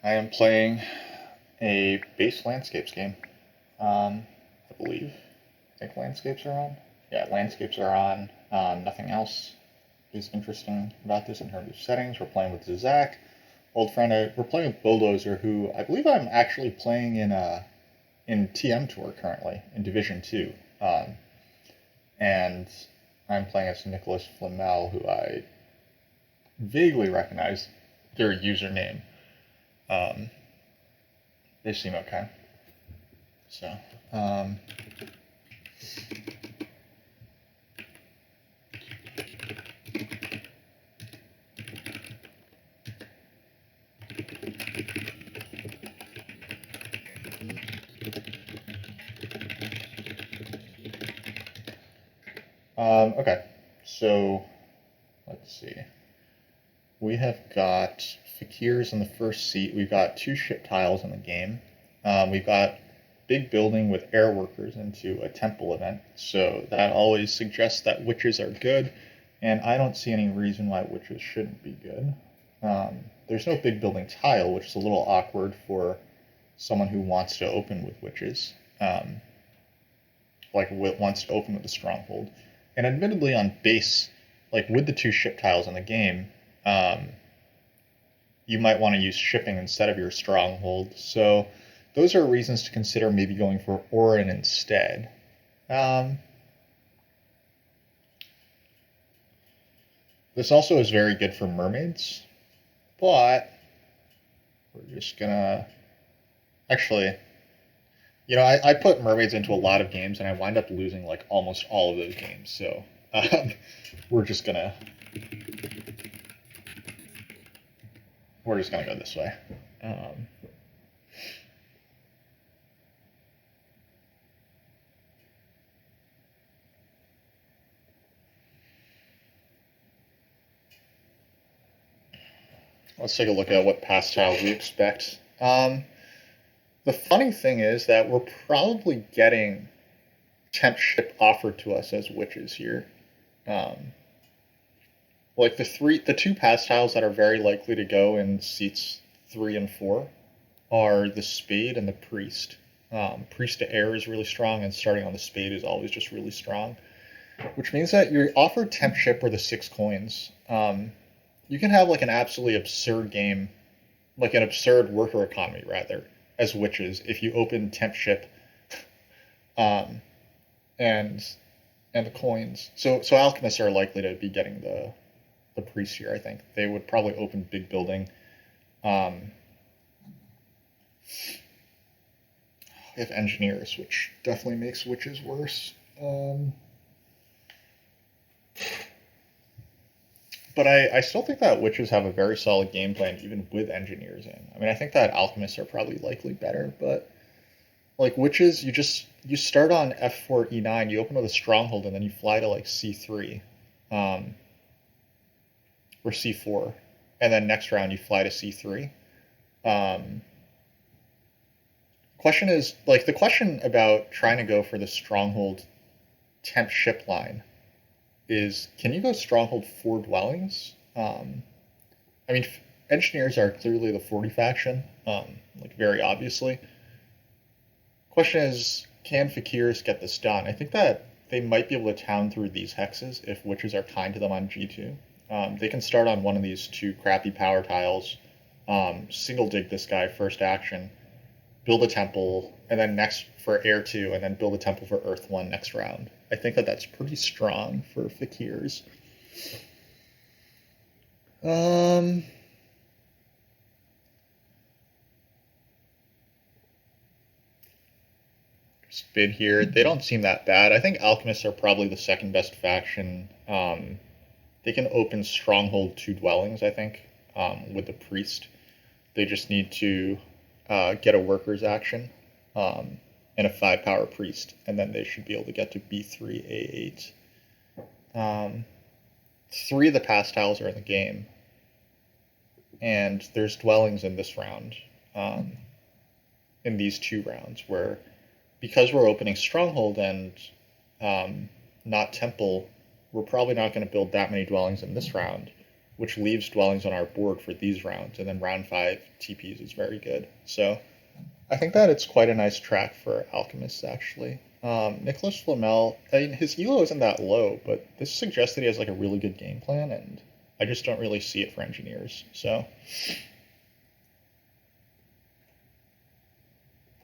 I am playing a base landscapes game. I believe. I think landscapes are on. Yeah, landscapes are on. Nothing else is interesting about this in terms of settings. We're playing with Zach, old friend. We're playing with Bulldozer, who I believe I'm actually playing in TM Tour currently in Division Two, and I'm playing as Nicholas Flamel, who I vaguely recognize their username. Um, they seem okay. So, um, okay. So, let's see. We have got fakirs in the first seat. We've got two ship tiles in the game. We've got big building with air workers into a temple event. So that always suggests that witches are good, and I don't see any reason why witches shouldn't be good. There's no big building tile, which is a little awkward for someone who wants to open with witches, like wants to open with a stronghold. And admittedly, on base, like with the two ship tiles in the game, um, you might want to use shipping instead of your stronghold. So those are reasons to consider maybe going for Orin instead. Um, this also is very good for mermaids, but we're just gonna actually, I put mermaids into a lot of games and I wind up losing like almost all of those games. So um, we're just gonna we're just gonna go this way. Um, let's take a look at what pastiles we expect. The funny thing is that we're probably getting temp ship offered to us as witches here. Um, like the two pastiles that are very likely to go in seats 3 and 4 are the spade and the priest. Priest to air is really strong, and starting on the spade is always just really strong, which means that you're offered temp ship or the 6 coins. You can have like an absolutely absurd game, like an absurd worker economy rather, as witches if you open temp ship, um, and and the coins. So alchemists are likely to be getting the priest here. I think they would probably open big building. Um, we have engineers, which definitely makes witches worse. But I still think that witches have a very solid game plan, even with engineers in. I mean, I think that alchemists are probably likely better, but like witches, you start on F4 E9, you open with a stronghold, and then you fly to like C3, um, or C4, and then next round you fly to C3. Um, question is like the question about trying to go for the stronghold temp ship line is, can you go stronghold 4 dwellings? I mean, engineers are clearly the 40 faction, like very obviously. Question is, can fakirs get this done? I think that they might be able to town through these hexes if witches are kind to them on G2. They can start on one of these two crappy power tiles, single dig this guy first action, build a temple, and then next for air 2, and then build a temple for earth 1 next round. I think that that's pretty strong for fakirs. Um, Bid here. They don't seem that bad. I think alchemists are probably the second best faction. They can open stronghold 2 dwellings, I think, with the priest. They just need to get a workers action, and a 5 power priest, and then they should be able to get to B3 A8. 3 of the pastiles are in the game, and there's dwellings in this round, in these 2 rounds, where because we're opening stronghold and not temple, we're probably not going to build that many dwellings in this round. which leaves dwellings on our board for these rounds, and then round 5 TPs is very good. So I think that it's quite a nice track for alchemists, actually. Nicholas Flamel, I mean, his elo isn't that low, but this suggests that he has like a really good game plan, and I just don't really see it for engineers. So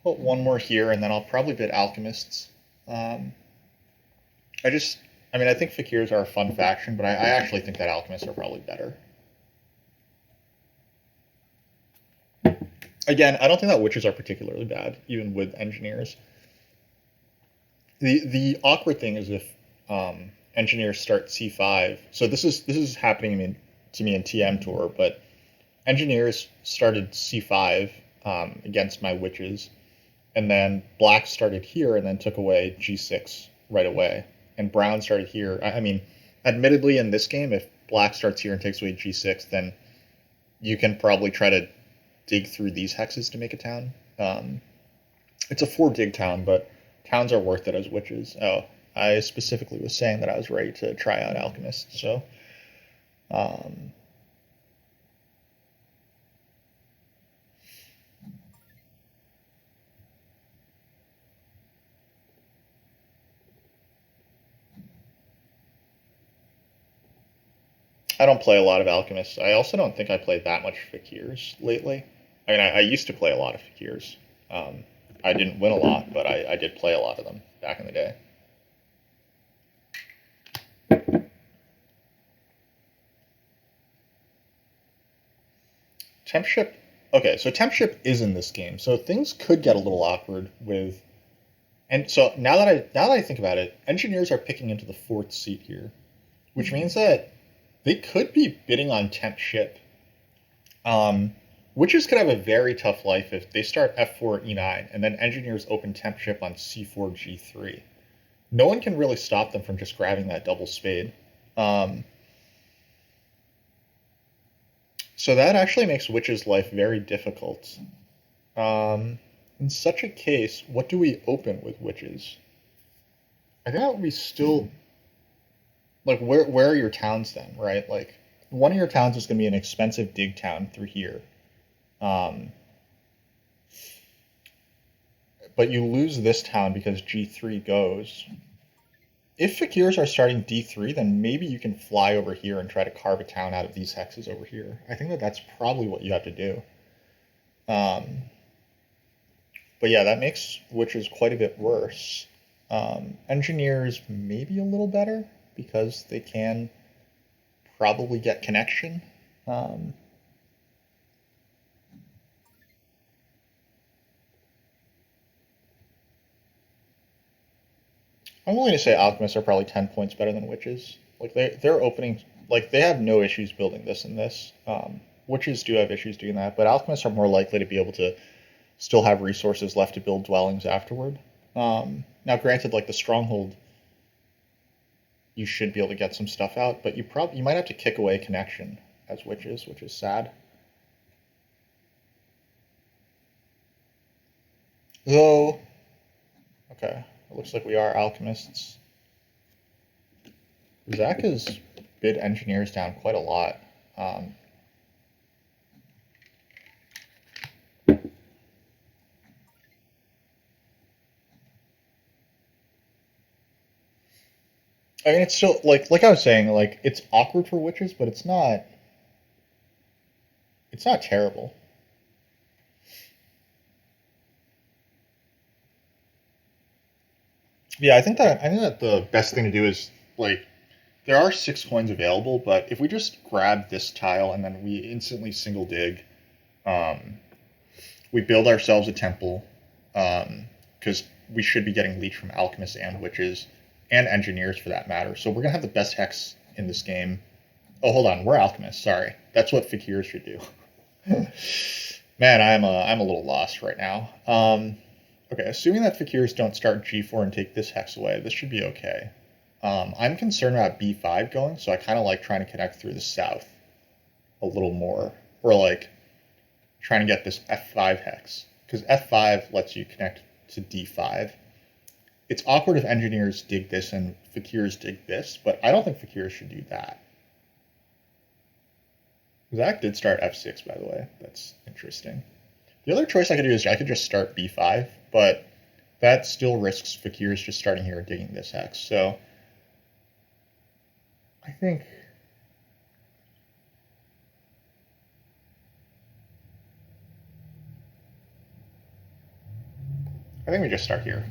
put one more here, and then I'll probably bid alchemists. Um, I just, I mean, I think fakirs are a fun faction, but I actually think that alchemists are probably better. Again, I don't think that witches are particularly bad, even with engineers. The awkward thing is if engineers start C5. So this is happening to me in TM Tour, but engineers started C5 against my witches, and then black started here and then took away G6 right away, and brown started here. I mean, admittedly, in this game, if black starts here and takes away G6, then you can probably try to dig through these hexes to make a town. It's a 4 dig town, but towns are worth it as witches. Oh, I specifically was saying that I was ready to try out alchemists, so um, I don't play a lot of alchemists. I also don't think I play that much fakirs lately. I mean, I used to play a lot of fakirs. Um, I didn't win a lot, but I did play a lot of them back in the day. Temp ship. Okay, so temp ship is in this game, so things could get a little awkward with. And so now that I think about it, engineers are picking into the 4th seat here, which means that they could be bidding on temp ship. Witches could have a very tough life if they start F4 E9 and then engineers open temp ship on C4 G3. No one can really stop them from just grabbing that double spade. So that actually makes witches' life very difficult. In such a case, what do we open with witches? I think that would be still like where are your towns then, right? Like one of your towns is going to be an expensive dig town through here, um, but you lose this town because G3 goes. If fakirs are starting D3, then maybe you can fly over here and try to carve a town out of these hexes over here. I think that that's probably what you have to do. Um, but yeah, that makes witches quite a bit worse. Engineers maybe a little better because they can probably get connection. Um, I'm willing to say alchemists are probably 10 points better than witches. Like they're opening, like they have no issues building this and this. Witches do have issues doing that, but alchemists are more likely to be able to still have resources left to build dwellings afterward. Now, granted, like the stronghold, you should be able to get some stuff out, but you might have to kick away connection as witches, which is sad. Though, okay, it looks like we are alchemists. Zach has bid engineers down quite a lot. Um, I mean, it's still like I was saying, like it's awkward for witches, but it's not terrible. Yeah, I think that the best thing to do is like there are 6 coins available, but if we just grab this tile and then we instantly single dig, um, we build ourselves a temple, because we should be getting leech from alchemists and witches and engineers for that matter. So we're gonna have the best hex in this game. Oh, hold on, we're alchemists. Sorry, that's what fakirs should do. Man, I'm a little lost right now. Okay, assuming that fakirs don't start G4 and take this hex away, this should be okay. I'm concerned about B5 going, so I kind of like trying to connect through the south a little more, or like trying to get this F5 hex, because F5 lets you connect to D5. It's awkward if engineers dig this and fakirs dig this, but I don't think fakirs should do that. Zach did start f6, by the way. That's interesting. The other choice I could do is I could just start b5, but that still risks fakirs just starting here and digging this hex. So I think we just start here.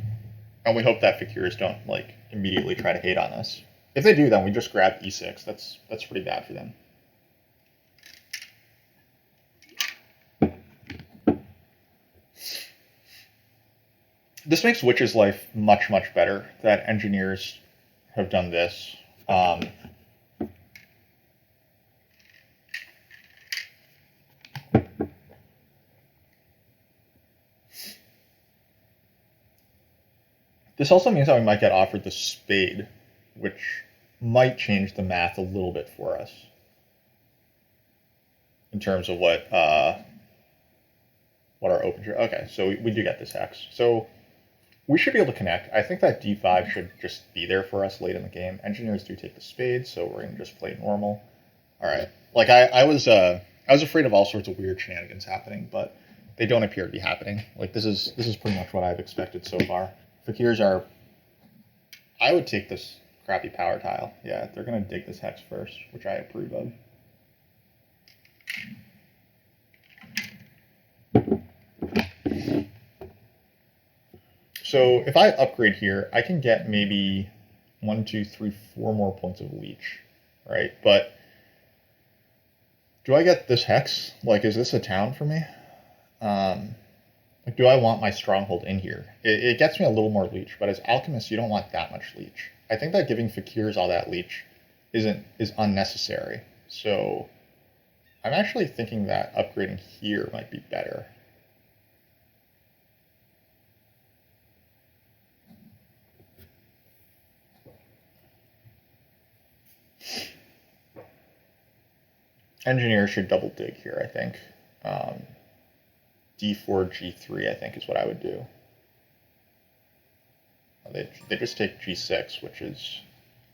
And we hope that fakirs don't like immediately try to hate on us. If they do, then we just grab e6. That's pretty bad for them. This makes Witch's life much, much better that engineers have done this. This also means that we might get offered the spade, which might change the math a little bit for us in terms of what our open... Okay, so we do get this hex. So we should be able to connect. I think that d5 should just be there for us late in the game. Engineers do take the spade, so we're going to just play normal. All right. Like, I was afraid of all sorts of weird shenanigans happening, but they don't appear to be happening. Like, this is pretty much what I've expected so far. Fakirs are... I would take this crappy power tile. Yeah, they're going to dig this hex first, which I approve of. So if I upgrade here, I can get maybe 1, 2, 3, 4 more points of leech, right? But do I get this hex? Like, is this a town for me? Like, do I want my stronghold in here? It gets me a little more leech, but as alchemists, you don't want that much leech. I think that giving fakirs all that leech is unnecessary. So I'm actually thinking that upgrading here might be better. Engineer should double dig here, I think. D4, G3, I think, is what I would do. They just take G6, which is...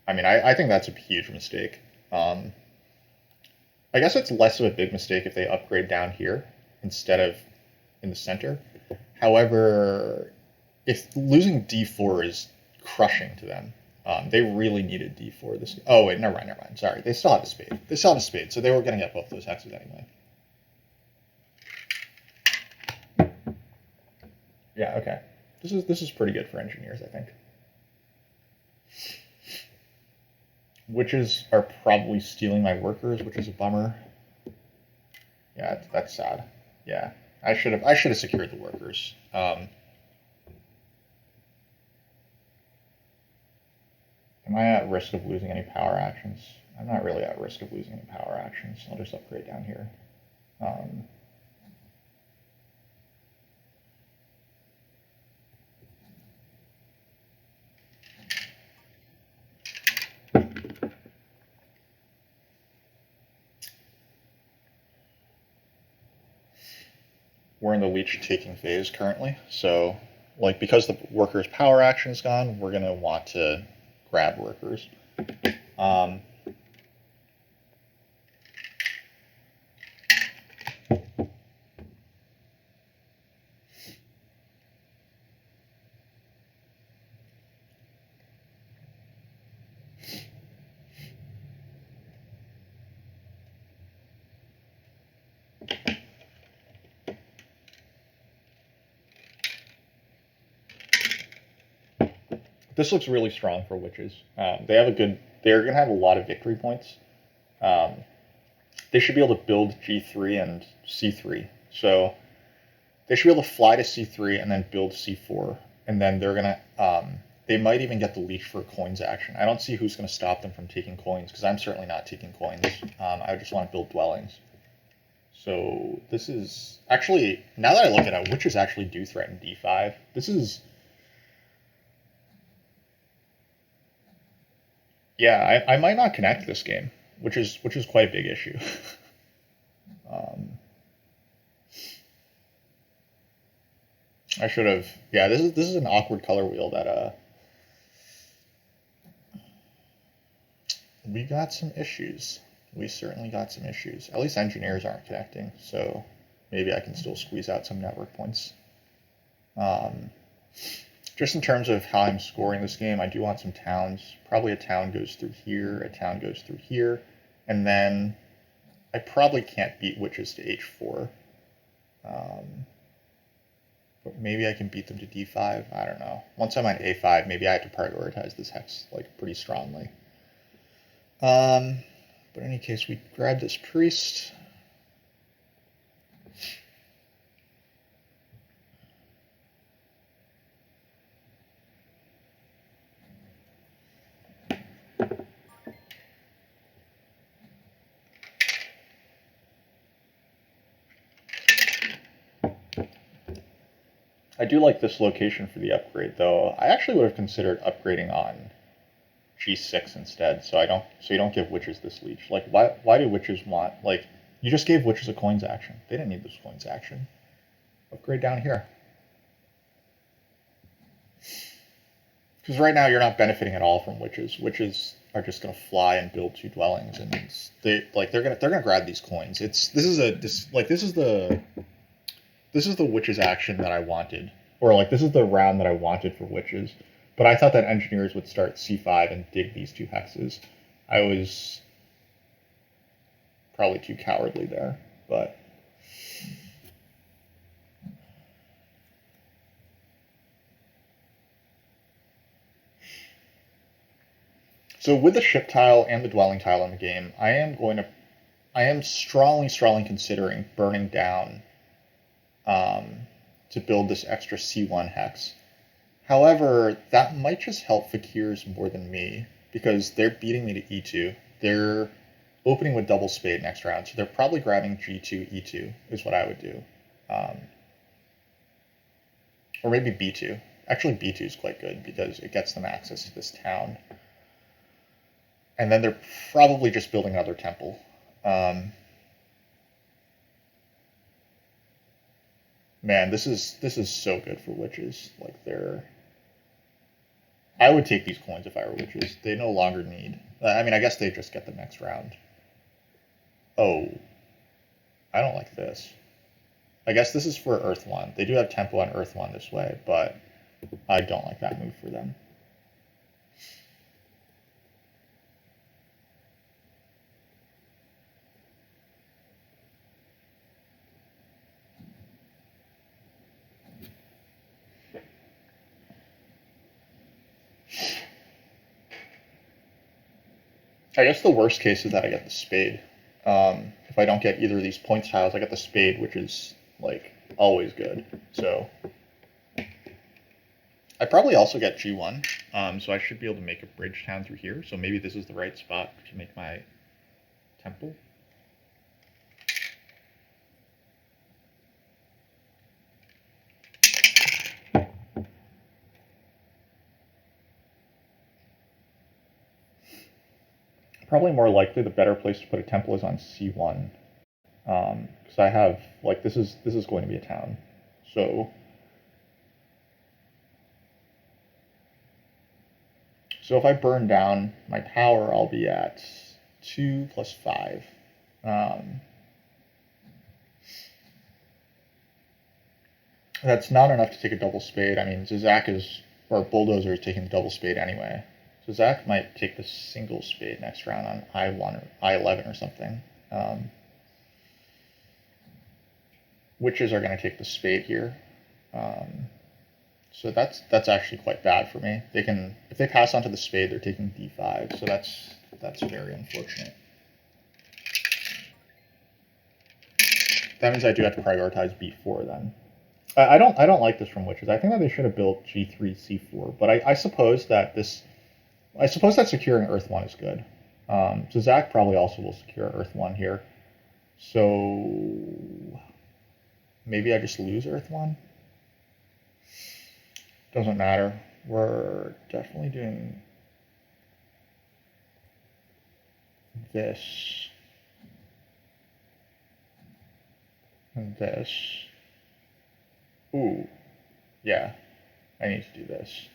I mean, I think that's a huge mistake. I guess it's less of a big mistake if they upgrade down here instead of in the center. However, if losing D4 is crushing to them, they really needed D4. This. Oh, wait, never mind. Sorry, they still have a spade. So they were going to get both those hexes anyway. Yeah, okay. This is pretty good for engineers, I think. Witches are probably stealing my workers, which is a bummer. Yeah, that's sad. Yeah, I should have secured the workers. Am I at risk of losing any power actions? I'm not really at risk of losing any power actions. I'll just upgrade down here. We're in the leech taking phase currently, so like because the worker's power action is gone, we're gonna want to grab workers. This looks really strong for witches. They're gonna have a lot of victory points. They should be able to build G3 and C3. So they should be able to fly to C3 and then build C4. And then they're gonna they might even get the leech for coins action. I don't see who's gonna stop them from taking coins, because I'm certainly not taking coins. I just want to build dwellings. So this is actually, now that I look at it, witches actually do threaten D5. This is... Yeah, I might not connect this game, which is quite a big issue. I should have. Yeah, this is an awkward color wheel that we got some issues. we certainly got some issues. At least engineers aren't connecting, so maybe I can still squeeze out some network points. Just in terms of how I'm scoring this game, I do want some towns. Probably a town goes through here, a town goes through here, and then I probably can't beat witches to h4. But maybe I can beat them to d5. I don't know. Once I'm on a5, maybe I have to prioritize this hex like pretty strongly. But in any case, we grab this priest. I do like this location for the upgrade, though. I actually would have considered upgrading on g6 instead, so you don't give witches this leech. Like, why do witches want, like, you just gave witches a coins action. They didn't need this coins action. Upgrade down here. Because right now you're not benefiting at all from witches. Witches are just going to fly and build 2 dwellings, and they're gonna grab these coins. This is the witches action that I wanted, or like this is the round that I wanted for witches. But I thought that engineers would start c5 and dig these 2 hexes. I was probably too cowardly there, but so with the ship tile and the dwelling tile in the game, I am strongly considering burning down to build this extra c1 hex. However, that might just help fakirs more than me, because they're beating me to e2. They're opening with double spade next round, so they're probably grabbing g2, e2 is what I would do. Or maybe b2. Actually, b2 is quite good because it gets them access to this town. And then they're probably just building another temple. Man, this is so good for witches. Like, I would take these coins if I were witches. They no longer need. I mean, I guess they just get the next round. Oh, I don't like this. I guess this is for Earth 1. They do have tempo on Earth 1 this way, but I don't like that move for them. I guess the worst case is that I get the spade. If I don't get either of these points tiles, I get the spade, which is like always good. So I probably also get G1, so I should be able to make a bridge town through here. So maybe this is the right spot to make my temple. Probably more likely the better place to put a temple is on C1, because I have, like, this is going to be a town. So if I burn down my power, I'll be at 2 plus 5. That's not enough to take a double spade. I mean, or Bulldozer is taking the double spade anyway. So Zach might take the single spade next round on I1 or I11 or something. Witches are going to take the spade here. So that's actually quite bad for me. If they pass on to the spade, they're taking d5. So that's very unfortunate. That means I do have to prioritize b4 then. I don't like this from witches. I think that they should have built g3, c4. But I suppose that securing Earth 1 is good. So Zach probably also will secure Earth 1 here. So maybe I just lose Earth 1? Doesn't matter. We're definitely doing this and this. Ooh, yeah, I need to do this.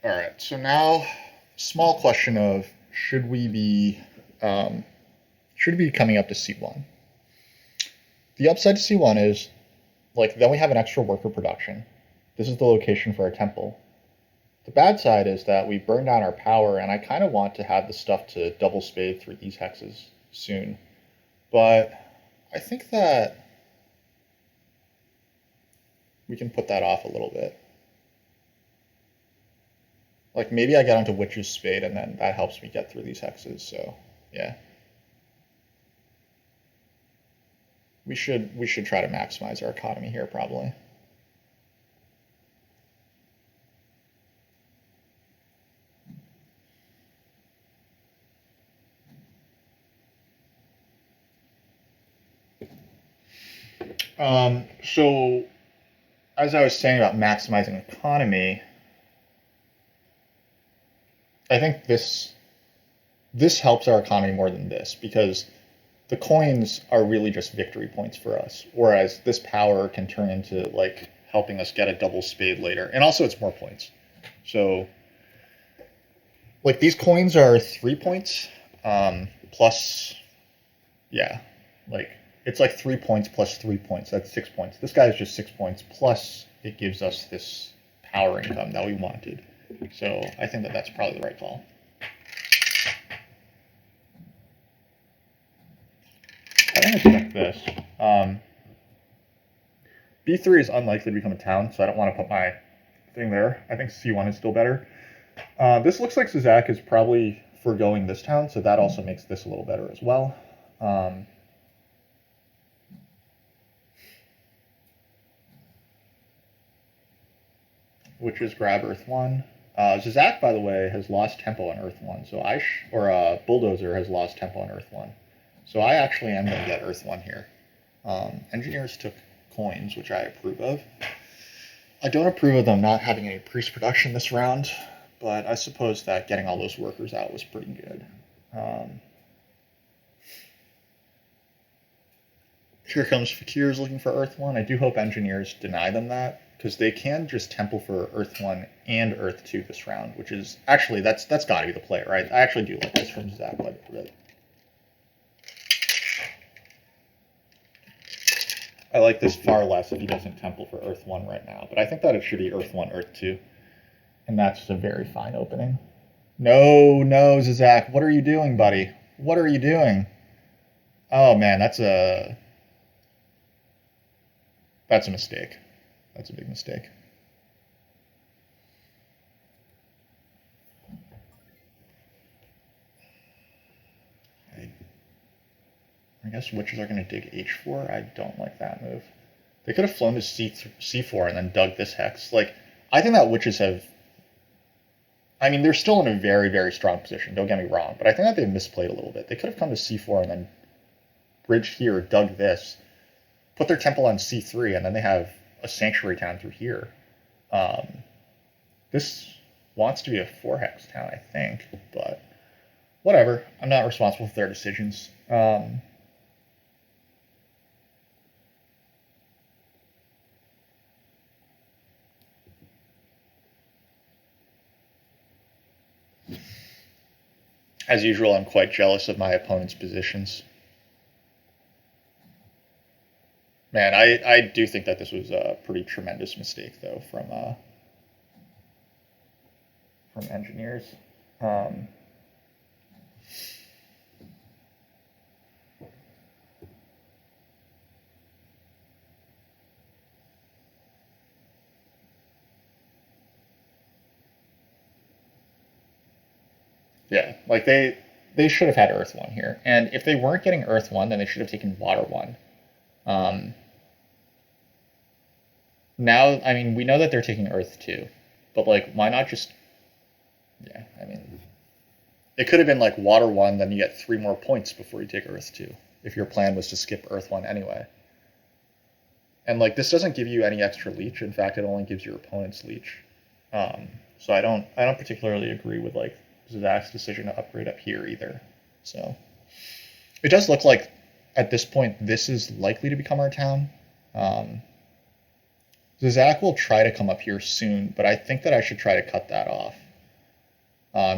All right, so now, small question of should we be um, coming up to C1? The upside to C1 is like then we have an extra worker production. This is the location for our temple. The bad side is that we burn down our power, and I kind of want to have the stuff to double spade through these hexes soon. But I think that we can put that off a little bit. Like maybe I get onto Witch's Spade and then that helps me get through these hexes, so yeah. We should try to maximize our economy here probably. So as I was saying about maximizing economy, I think this helps our economy more than this because the coins are really just victory points for us, whereas this power can turn into like helping us get a double spade later, and also it's more points. So like these coins are 3 points plus, yeah, like it's like 3 points plus 3 points. That's 6 points. This guy is just 6 points plus it gives us this power income that we wanted. So I think that that's probably the right call. I think I check this. B3 is unlikely to become a town, so I don't want to put my thing there. I think C1 is still better. This looks like Zizak is probably foregoing this town, so that also makes this a little better as well. Which is grab Earth 1. Zizak, by the way, has lost tempo on Earth 1, so Bulldozer has lost tempo on Earth 1. So I actually am going to get Earth 1 here. Engineers took coins, which I approve of. I don't approve of them not having any priest production this round, but I suppose that getting all those workers out was pretty good. Here comes Fakirs looking for Earth 1. I do hope engineers deny them that, because they can just temple for Earth 1 and Earth 2 this round, which is actually, that's got to be the play, right? I actually do like this from Zach quite a bit. I like this far less if he doesn't temple for Earth 1 right now, but I think that it should be Earth 1, Earth 2. And that's a very fine opening. No, Zizak, what are you doing, buddy? What are you doing? Oh man, that's a mistake. That's a big mistake. I guess witches are going to dig H4. I don't like that move. They could have flown to C4 and then dug this hex. Like, I think that witches have... I mean, they're still in a very, very strong position. Don't get me wrong. But I think that they've misplayed a little bit. They could have come to C4 and then bridged here, dug this, put their temple on C3, and then they have a sanctuary town through here. This wants to be a 4-hex town, I think. But whatever. I'm not responsible for their decisions. As usual, I'm quite jealous of my opponent's positions. Man, I do think that this was a pretty tremendous mistake, though, from engineers. Yeah, like they should have had Earth 1 here. And if they weren't getting Earth 1, then they should have taken Water 1. Now, I mean, we know that they're taking Earth 2. But, like, why not just... Yeah, I mean... It could have been, like, Water 1, then you get 3 more points before you take Earth 2. If your plan was to skip Earth 1 anyway. And, like, this doesn't give you any extra leech. In fact, it only gives your opponent's leech. So I don't particularly agree with, like, Zizak's decision to upgrade up here either. So it does look like at this point this is likely to become our town. Zizak will try to come up here soon, but I think that I should try to cut that off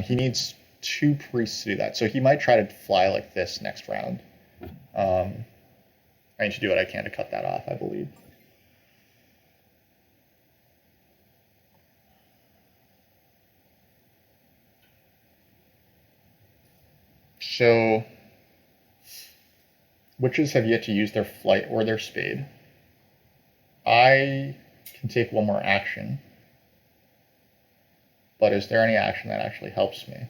He needs 2 priests to do that, so he might try to fly like this next round. I need to do what I can to cut that off, I believe. So, witches have yet to use their flight or their spade. I can take 1 more action, but is there any action that actually helps me?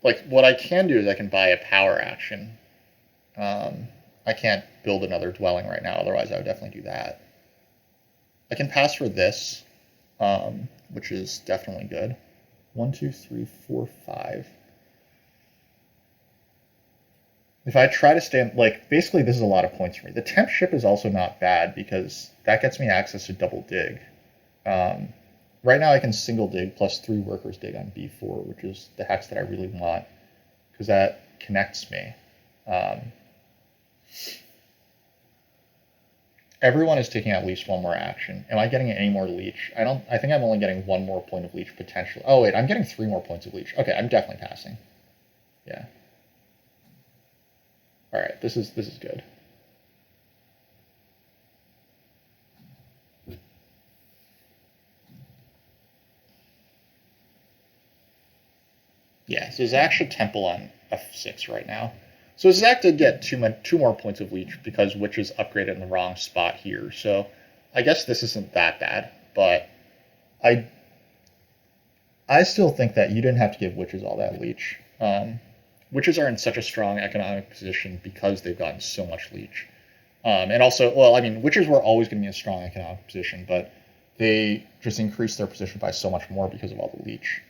Like, what I can do is I can buy a power action. I can't build another dwelling right now, otherwise I would definitely do that. I can pass for this, which is definitely good. 1, 2, 3, 4, 5. If I try to stay, like, basically this is a lot of points for me. The temp ship is also not bad because that gets me access to double dig. Right now I can single dig plus 3 workers dig on B4, which is the hex that I really want because that connects me. Everyone is taking at least 1 more action. Am I getting any more leech? I think I'm only getting 1 more point of leech potentially. Oh wait, I'm getting 3 more points of leech. Okay, I'm definitely passing. Yeah. All right, this is good. Yeah, so Zach should temple on F6 right now. So Zach did get 2 more points of leech because witches upgraded in the wrong spot here. So I guess this isn't that bad, but I still think that you didn't have to give witches all that leech. Witches are in such a strong economic position because they've gotten so much leech. And also, well, I mean, witches were always going to be in a strong economic position, but they just increased their position by so much more because of all the leech.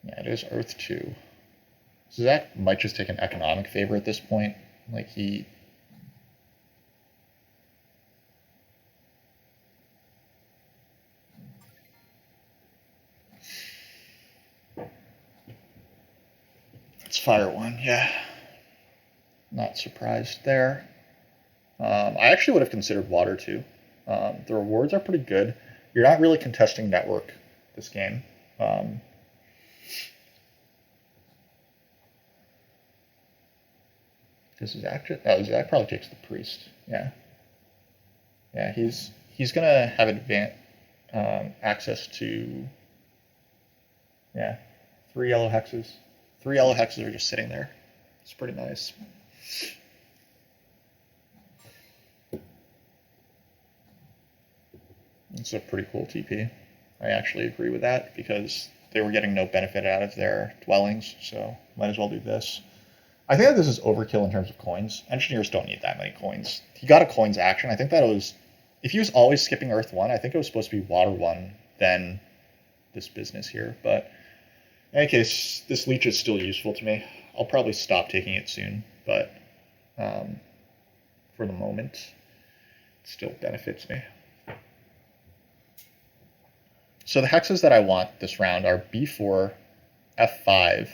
Yeah, it is Earth 2. So Zach might just take an economic favor at this point. Like, he... It's Fire 1, yeah. Not surprised there. I actually would have considered Water 2. The rewards are pretty good. You're not really contesting network this game. This is actually... Oh, Zach probably takes the priest. Yeah. Yeah, he's gonna have access to... Yeah. 3 yellow hexes. 3 yellow hexes are just sitting there. It's pretty nice. It's a pretty cool TP. I actually agree with that because they were getting no benefit out of their dwellings, so might as well do this. I think that this is overkill in terms of coins. Engineers don't need that many coins. He got a coins action. I think that it was... If he was always skipping Earth 1, I think it was supposed to be Water 1, then this business here. But in any case, this leech is still useful to me. I'll probably stop taking it soon, but for the moment, it still benefits me. So the hexes that I want this round are B4, F5,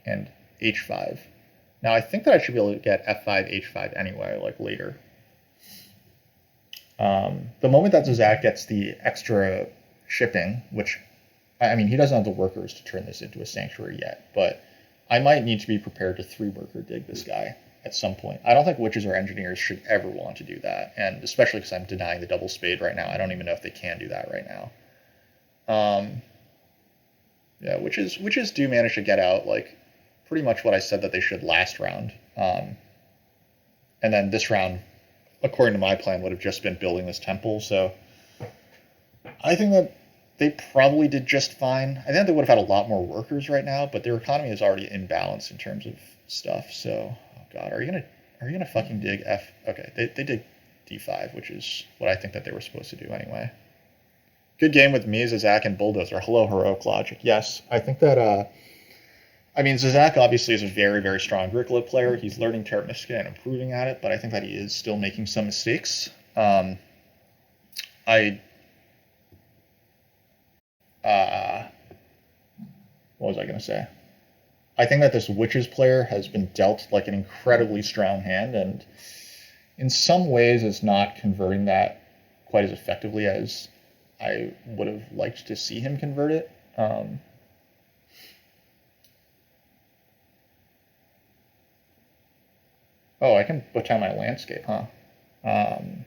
and H5. Now I think that I should be able to get F5, H5 anyway, like later. The moment that Zach gets the extra shipping, which, I mean, he doesn't have the workers to turn this into a sanctuary yet, but I might need to be prepared to 3-worker dig this guy at some point. I don't think witches or engineers should ever want to do that, and especially because I'm denying the double spade right now. I don't even know if they can do that right now. Yeah, witches do manage to get out, like, pretty much what I said that they should last round. And then this round, according to my plan, would have just been building this temple, so I think that they probably did just fine. I think they would have had a lot more workers right now, but their economy is already imbalanced in terms of stuff, so... Oh god, are you gonna fucking dig F... Okay, they did D5, which is what I think that they were supposed to do anyway. Good game with me, Zizak, and Bulldozer. Hello, Heroic Logic. Yes, I think that... I mean, Zizak obviously is a very, very strong Agricola player. He's learning Terra Mystica and improving at it, but I think that he is still making some mistakes. What was I going to say? I think that this Witches player has been dealt like an incredibly strong hand, and in some ways is not converting that quite as effectively as I would have liked to see him convert it. Oh, I can put down my landscape, huh? Um,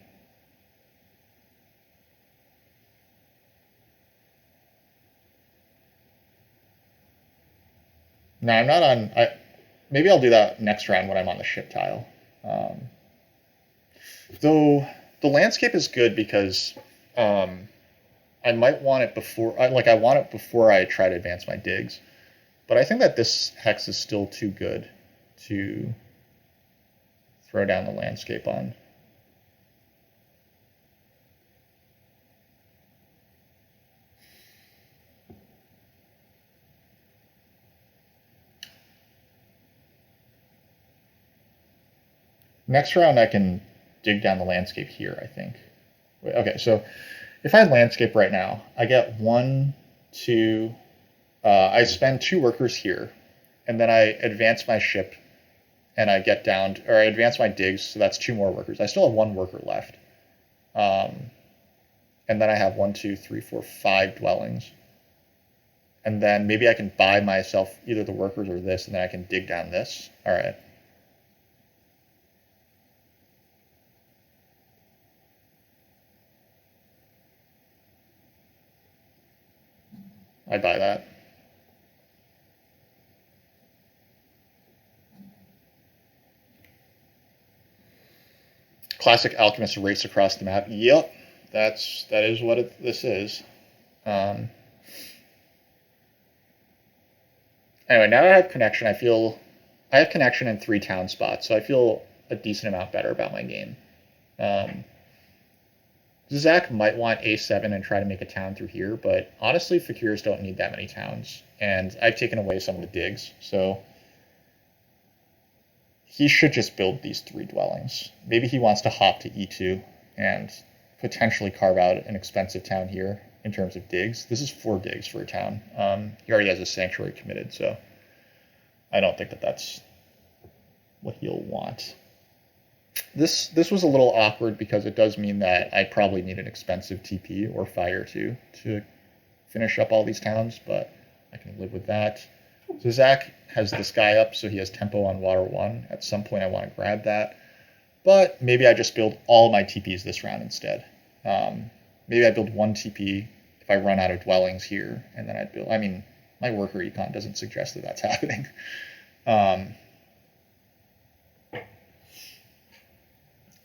no, I'm not on. Maybe I'll do that next round when I'm on the ship tile. Um, though the landscape is good because um, I might want it before. I want it before I try to advance my digs. But I think that this hex is still too good to throw down the landscape on. Next round, I can dig down the landscape here, I think. Okay, so if I landscape right now, I get 1, 2. I spend 2 workers here, and then I advance my ship, and I get down, or I advance my digs, so that's 2 more workers. I still have 1 worker left. And then I have 1, 2, 3, 4, 5 dwellings. And then maybe I can buy myself either the workers or this, and then I can dig down this. All right. I buy that. Classic alchemist race across the map. Yep, that is what this is. Anyway, now I have connection. I have connection in 3 town spots, so I feel a decent amount better about my game. Zach might want A7 and try to make a town through here, but honestly, fakirs don't need that many towns, and I've taken away some of the digs, so he should just build these 3 dwellings. Maybe he wants to hop to E2 and potentially carve out an expensive town here in terms of digs. This is 4 digs for a town. He already has a sanctuary committed, so I don't think that that's what he'll want. This was a little awkward because it does mean that I probably need an expensive TP or fire to finish up all these towns, but I can live with that. So Zach has this guy up, so he has tempo on water 1. At some point I want to grab that, but maybe I just build all my TPs this round instead. Maybe I build 1 TP if I run out of dwellings here, and then I'd build. I mean, my worker econ doesn't suggest that that's happening.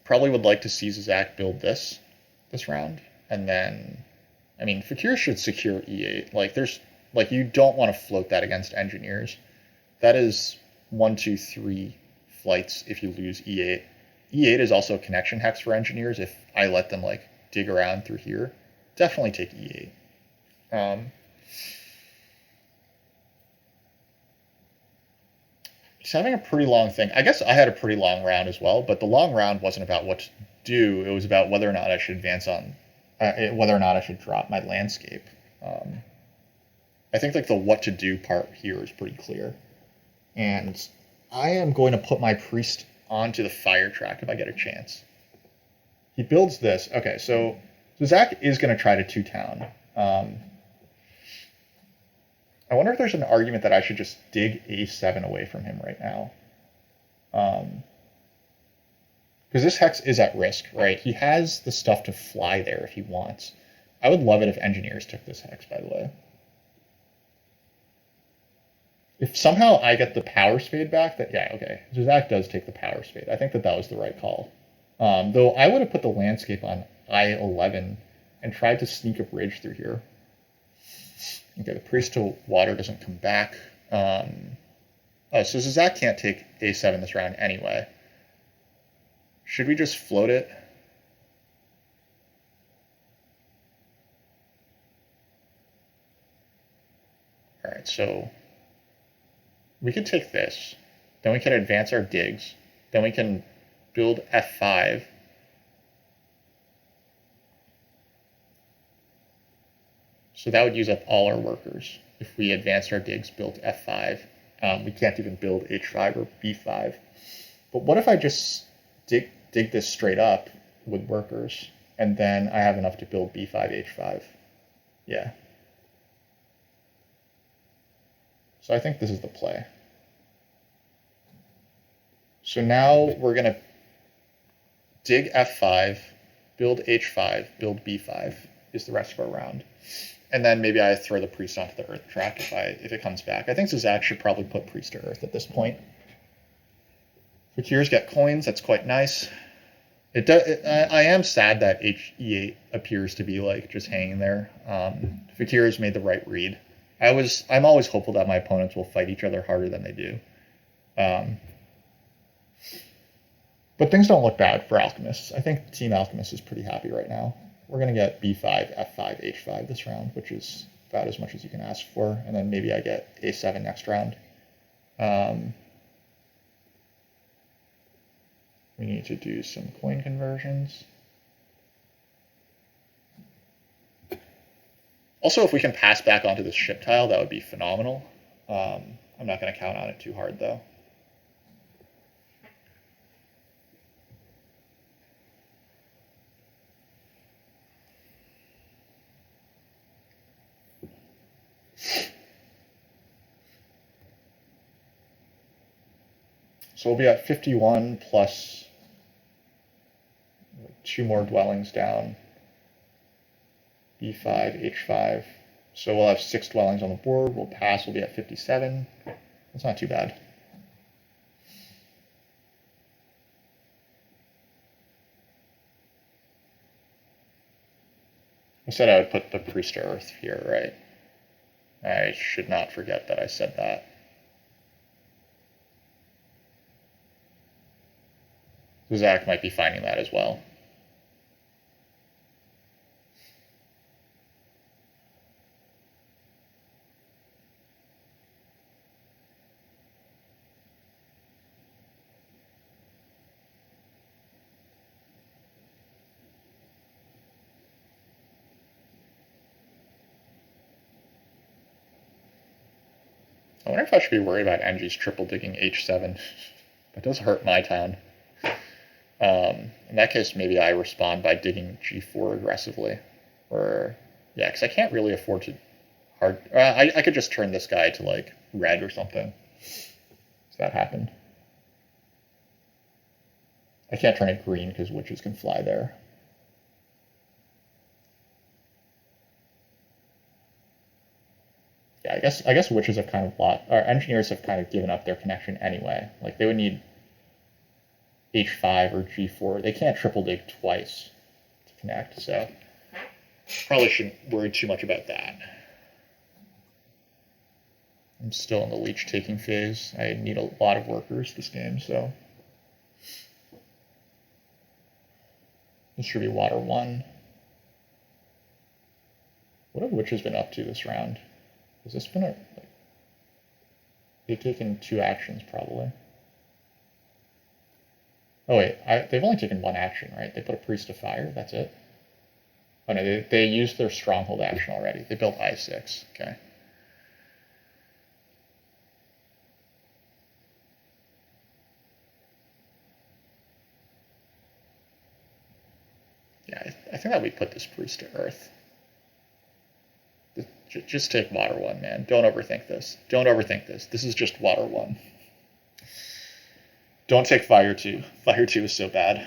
Probably would like to see Zach build this round, and then, I mean, Fakir should secure E8. You don't want to float that against engineers. That is 1, 2, 3 flights if you lose E8. E8 is also a connection hex for engineers. If I let them dig around through here, definitely take E8. He's having a pretty long thing. I guess I had a pretty long round as well, but the long round wasn't about what to do. It was about whether or not I should advance on, whether or not I should drop my landscape. I think the what to do part here is pretty clear. And I am going to put my priest onto the fire track if I get a chance. He builds this. Okay, so Zach is going to try to 2-town. I wonder if there's an argument that I should just dig A7 away from him right now. Because this hex is at risk, right? He has the stuff to fly there if he wants. I would love it if engineers took this hex, by the way. If somehow I get the power spade back, okay. Zach does take the power spade. I think that was the right call. Though I would have put the landscape on I11 and tried to sneak a bridge through here. Okay, the priest to water doesn't come back. So Zach can't take A7 this round anyway. Should we just float it? All right, so we could take this. Then we can advance our digs. Then we can build F5. So that would use up all our workers. If we advanced our digs, built F5, we can't even build H5 or B5. But what if I just dig this straight up with workers, and then I have enough to build b5, h5. Yeah. So I think this is the play. So now we're going to dig f5, build h5, build b5 is the rest of our round. And then maybe I throw the priest onto the earth track if it comes back. I think Zizak should probably put priest to earth at this point. Fakirs get coins. That's quite nice. I am sad that e8 appears to be like just hanging there. Fakirs made the right read. I'm always hopeful that my opponents will fight each other harder than they do. But things don't look bad for alchemists. I think Team Alchemist is pretty happy right now. We're going to get b5, f5, h5 this round, which is about as much as you can ask for. And then maybe I get a7 next round. We need to do some coin conversions. Also, if we can pass back onto this ship tile, that would be phenomenal. I'm not going to count on it too hard, though. So we'll be at 51 plus 2 more dwellings down. b5, h5. So we'll have 6 dwellings on the board. We'll pass. We'll be at 57. That's not too bad. I said I would put the priest to earth here, right? I should not forget that I said that. Zach might be finding that as well. I wonder if I should be worried about NG's triple digging h7. That does hurt my town. In that case, maybe I respond by digging g4 aggressively. Or, yeah, because I can't really afford to hard... I could just turn this guy to, like, red or something. Does that happen? I can't turn it green because witches can fly there. Yeah, I guess witches have kind of or engineers have kind of given up their connection anyway. Like, they would need h5 or g4. They can't triple dig twice to connect, so probably shouldn't worry too much about that. I'm still in the leech taking phase. I need a lot of workers this game, so this should be water 1. What have witches been up to this round? Has this been a... Like, they've taken 2 actions, probably. Oh, wait. They've only taken 1 action, right? They put a priest to fire. That's it? Oh, no. They used their stronghold action already. They built I6. Okay. Yeah, I think that we put this priest to earth. Just take water 1, man. Don't overthink this. Don't overthink this. This is just water 1. Don't take fire 2. Fire 2 is so bad.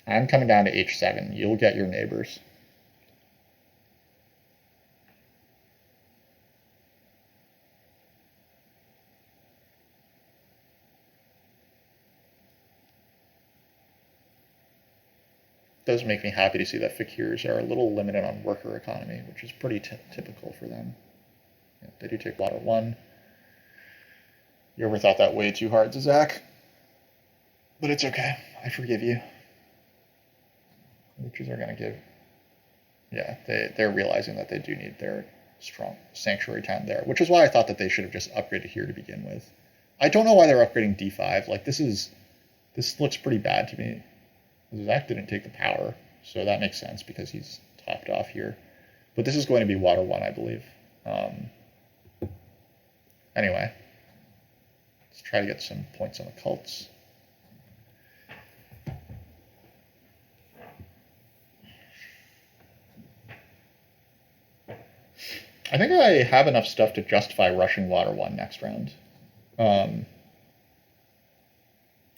I'm coming down to h7. You'll get your neighbors. Does make me happy to see that fakirs are a little limited on worker economy, which is pretty typical for them. Yeah, they do take water 1. You ever thought that way too hard, Zach? But it's okay. I forgive you. Witches are going to give... Yeah, they're realizing that they do need their strong sanctuary town there, which is why I thought that they should have just upgraded here to begin with. I don't know why they're upgrading d5. Like, this looks pretty bad to me. Zach didn't take the power, so that makes sense because he's topped off here. But this is going to be water 1, I believe. Anyway, Let's try to get some points on the cults. I think I have enough stuff to justify rushing Water 1 next round. I'm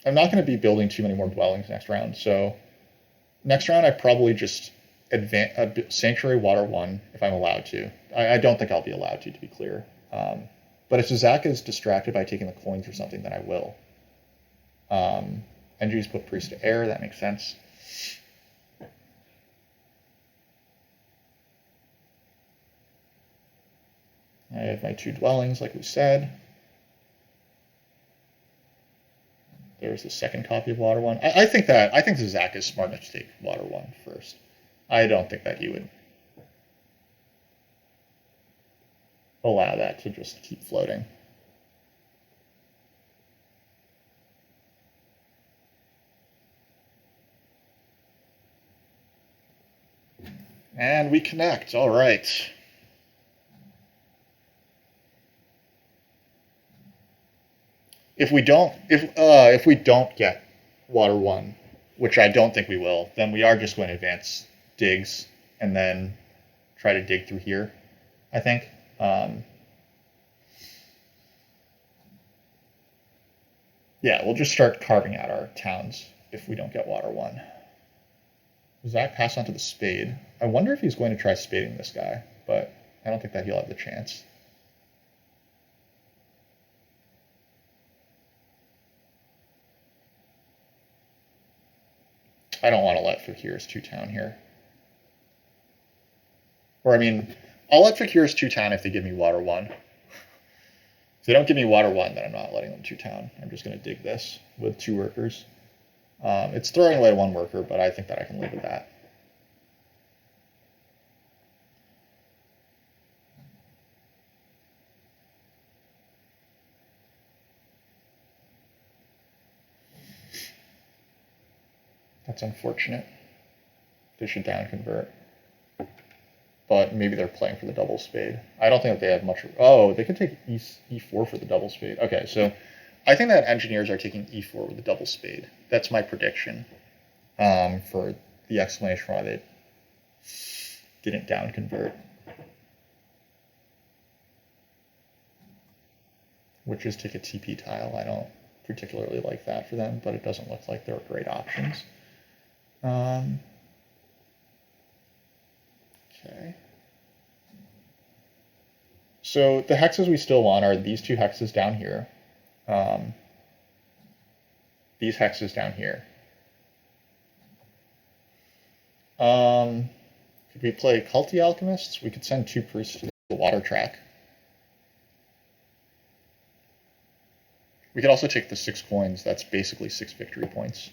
not going to be building too many more dwellings next round, so next round I probably just Sanctuary Water 1 if I'm allowed to. I don't think I'll be allowed to be clear. But if Zazaka is distracted by taking the coins or something, then I will. Engines put Priest to Air, that makes sense. I have my 2 dwellings, like we said. There's the second copy of Water 1. I think Zazaka is smart enough to take Water 1 first. I don't think that he would allow that to just keep floating. And we connect. All right. If we don't get Water 1, which I don't think we will, then we are just going to advance digs and then try to dig through here, I think. Yeah, we'll just start carving out our towns if we don't get Water 1. Does that pass on to the Spade? I wonder if he's going to try spading this guy, but I don't think that he'll have the chance. I don't want to let fakirs 2-town here. Or, I mean, I'll let fakirs 2-town if they give me Water 1. If they don't give me Water 1, then I'm not letting them 2-town. I'm just going to dig this with 2 workers. It's throwing away 1 worker, but I think that I can live with that. That's unfortunate. They should down convert. But maybe they're playing for the double spade. I don't think that they have much. Oh, they could take e4 for the double spade. Okay, so I think that engineers are taking e4 with the double spade. That's my prediction for the explanation why they didn't down convert. Which is take a TP tile. I don't particularly like that for them, but it doesn't look like they're great options. Okay. So the hexes we still want are these 2 hexes down here. These hexes down here. Could we play Culty Alchemists? We could send 2 priests to the water track. We could also take the 6 coins. That's basically 6 victory points.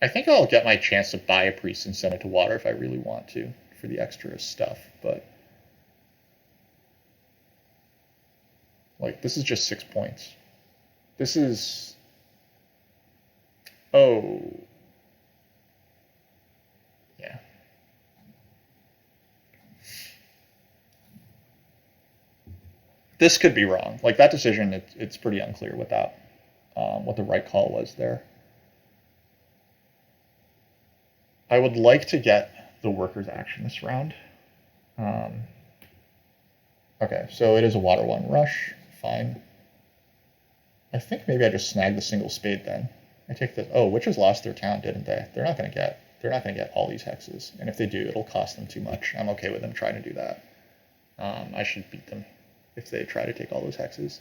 I think I'll get my chance to buy a priest and send it to water if I really want to for the extra stuff, but like this is just 6 points. This is yeah. This could be wrong. Like that decision, it's pretty unclear what that what the right call was there. I would like to get the workers action this round. Okay, so it is a Water 1 rush. Fine. I think maybe I just snag the single spade then. I take the witches lost their town, didn't they? They're not gonna get all these hexes, and if they do, it'll cost them too much. I'm okay with them trying to do that. I should beat them if they try to take all those hexes.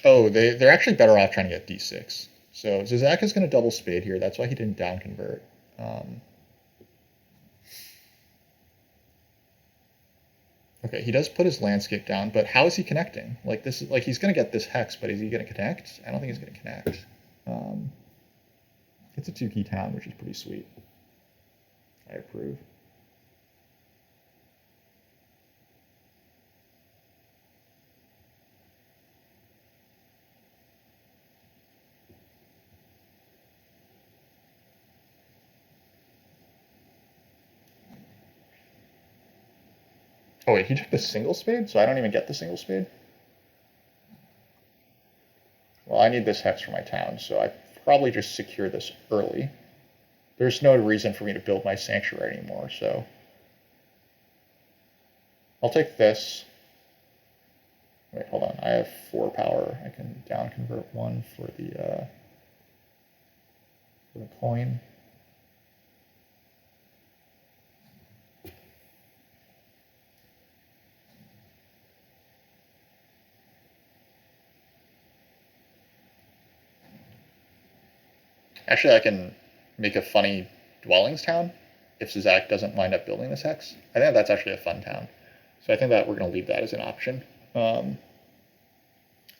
Oh, they're actually better off trying to get d6. So Zazak is going to double spade here. That's why he didn't down convert. Okay, he does put his landscape down, but how is he connecting? Like this is like he's going to get this hex, but is he going to connect? I don't think he's going to connect. It's a 2-key town, which is pretty sweet. I approve. Oh wait, he took the single spade, so I don't even get the single spade? Well, I need this hex for my town, so I probably just secure this early. There's no reason for me to build my sanctuary anymore, so I'll take this. Wait, hold on. I have 4 power. I can down convert 1 for the coin. Actually, I can make a funny dwellings town if Zizak doesn't wind up building this hex. I think that's actually a fun town. So I think that we're going to leave that as an option.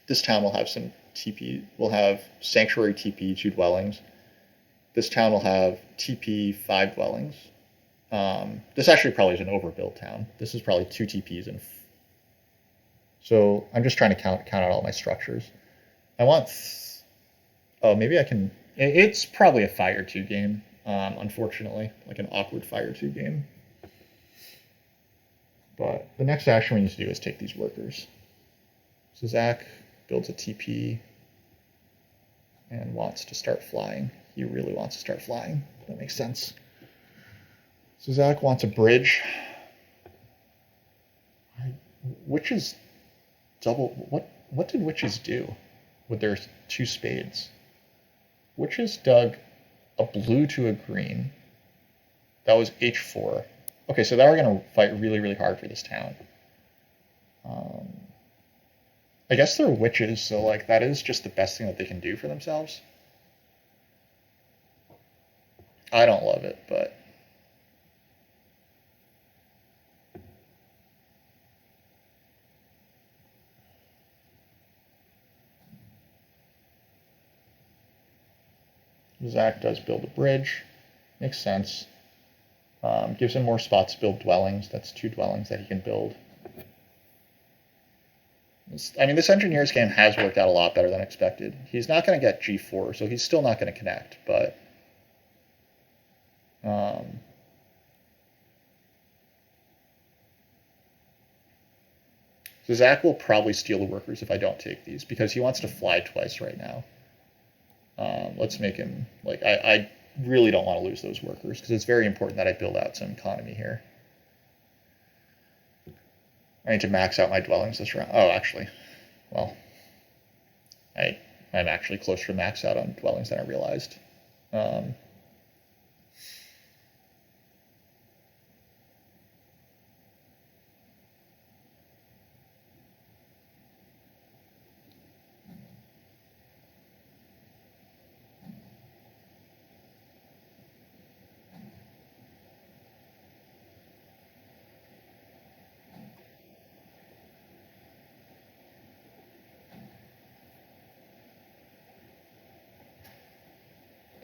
This town will have some TP. We'll have Sanctuary TP, 2 dwellings. This town will have TP, 5 dwellings. This actually probably is an overbuilt town. This is probably 2 TPs and. So I'm just trying to count out all my structures. I want. Oh, maybe I can. It's probably a Fire 2 game, unfortunately, like an awkward Fire 2 game. But the next action we need to do is take these workers. So Zach builds a TP and wants to start flying. He really wants to start flying. That makes sense. So Zach wants a bridge. Witches double. What did witches do with their 2 spades? Witches dug a blue to a green. That was H4. Okay, so now we're going to fight really, really hard for this town. I guess they're witches, so like that is just the best thing that they can do for themselves. I don't love it, but Zach does build a bridge. Makes sense. Gives him more spots to build dwellings. That's 2 dwellings that he can build. I mean, this engineer's game has worked out a lot better than expected. He's not going to get G4, so he's still not going to connect, but so Zach will probably steal the workers if I don't take these, because he wants to fly twice right now. Let's make him, like, I really don't want to lose those workers, because it's very important that I build out some economy here. I need to max out my dwellings this round. Oh, actually, well, I'm actually closer to max out on dwellings than I realized.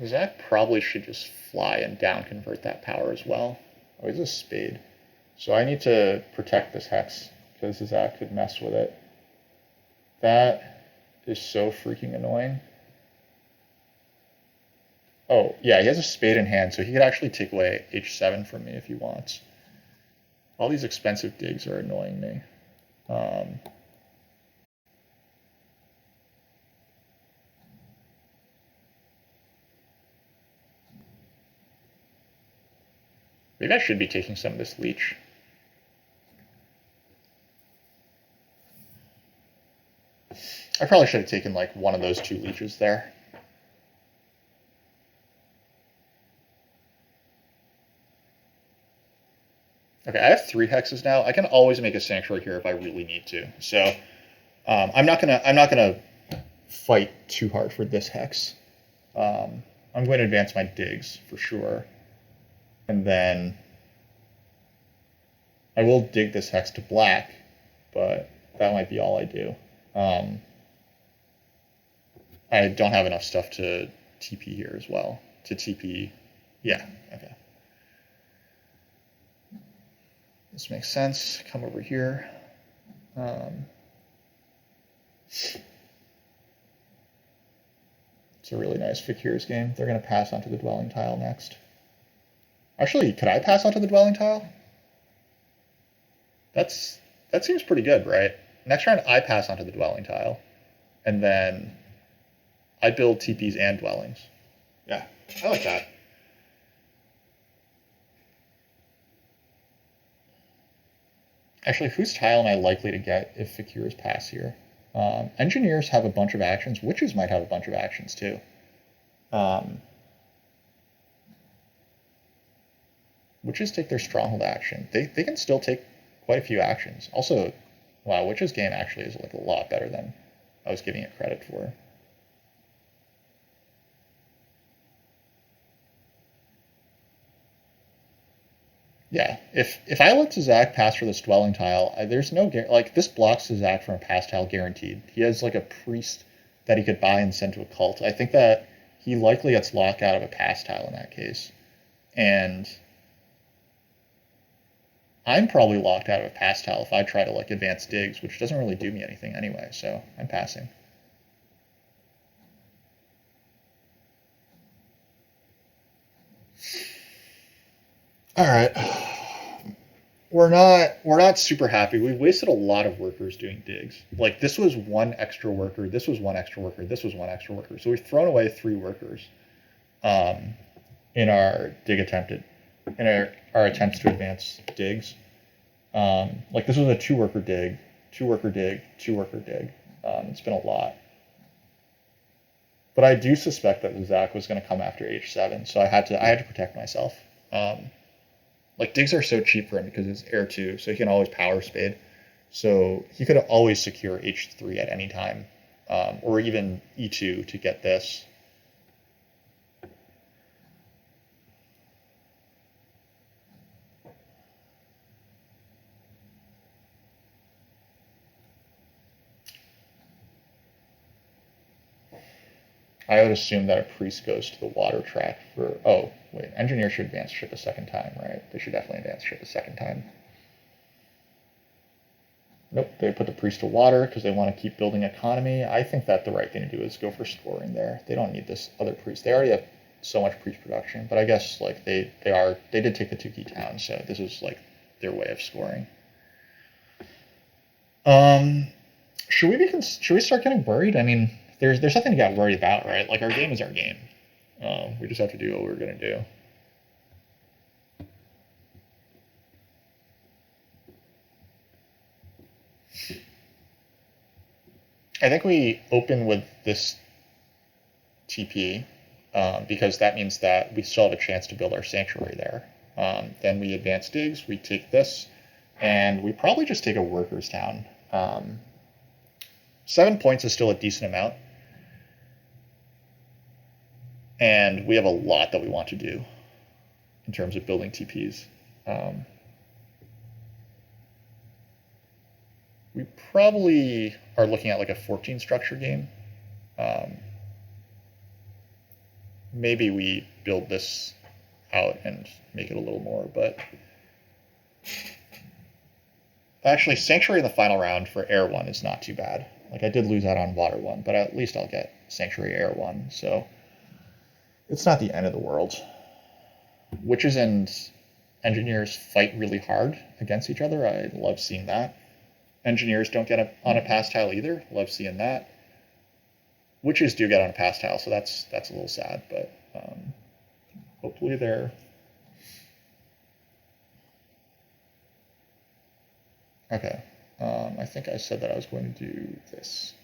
Zach probably should just fly and down convert that power as well. Oh, he's a spade. So I need to protect this hex, because Zach could mess with it. That is so freaking annoying. Oh, yeah, he has a spade in hand, so he could actually take away H7 from me if he wants. All these expensive digs are annoying me. Maybe I should be taking some of this leech. I probably should have taken like one of those 2 leeches there. Okay, I have 3 hexes now. I can always make a sanctuary here if I really need to. So I'm not gonna fight too hard for this hex. I'm going to advance my digs for sure, and then I will dig this hex to black, but that might be all I do. I don't have enough stuff to TP here as well. To TP, yeah, okay. This makes sense. Come over here. It's a really nice fakirs game. They're going to pass onto the dwelling tile next. Actually, could I pass onto the dwelling tile? That's that seems pretty good, right? Next round, I pass onto the dwelling tile, and then I build TPs and dwellings. Yeah, I like that. Actually, whose tile am I likely to get if fakirs pass here? Engineers have a bunch of actions. Witches might have a bunch of actions too. Um, witches take their stronghold action. They can still take quite a few actions. Also, wow, witches game actually is like a lot better than I was giving it credit for. Yeah, if I let Zach pass for this dwelling tile, there's no like this blocks Zach from a pass tile guaranteed. He has like a priest that he could buy and send to a cult. I think that he likely gets locked out of a pass tile in that case, and I'm probably locked out of a pass tile if I try to like advance digs, which doesn't really do me anything anyway. So I'm passing. All right. We're not super happy. We've wasted a lot of workers doing digs. Like this was one extra worker, this was one extra worker, this was one extra worker. So we've thrown away 3 workers um, in our dig attempted in our attempts to advance digs. Like this was a 2 worker dig, 2 worker dig, 2 worker dig. It's been a lot. But I do suspect that Zach was going to come after H7, so I had to protect myself. Like digs are so cheap for him because it's air 2, so he can always power spade. So he could always secure H3 at any time, or even E2 to get this. I would assume that a priest goes to the water track for. Oh, wait. Engineer should advance ship a second time, right? They should definitely advance ship a second time. Nope, they put the priest to water because they want to keep building economy. I think that the right thing to do is go for scoring there. They don't need this other priest. They already have so much priest production, but I guess like they did take the 2 key towns, so this is like their way of scoring. Should we start getting worried? I mean, there's nothing to get worried about, right? Like our game is our game. We just have to do what we're gonna do. I think we open with this TP because that means that we still have a chance to build our sanctuary there. Then we advance digs, we take this, and we probably just take a workers town. 7 points is still a decent amount. And we have a lot that we want to do in terms of building TPs. We probably are looking at like a 14 structure game. Maybe we build this out and make it a little more, but actually Sanctuary in the final round for Air 1 is not too bad. Like I did lose out on Water 1, but at least I'll get Sanctuary Air 1, so it's not the end of the world. Witches and engineers fight really hard against each other. I love seeing that. Engineers don't get on a pass tile either. Love seeing that. Witches do get on a pass tile, so that's a little sad, but hopefully they're. Okay. I think I said that I was going to do this.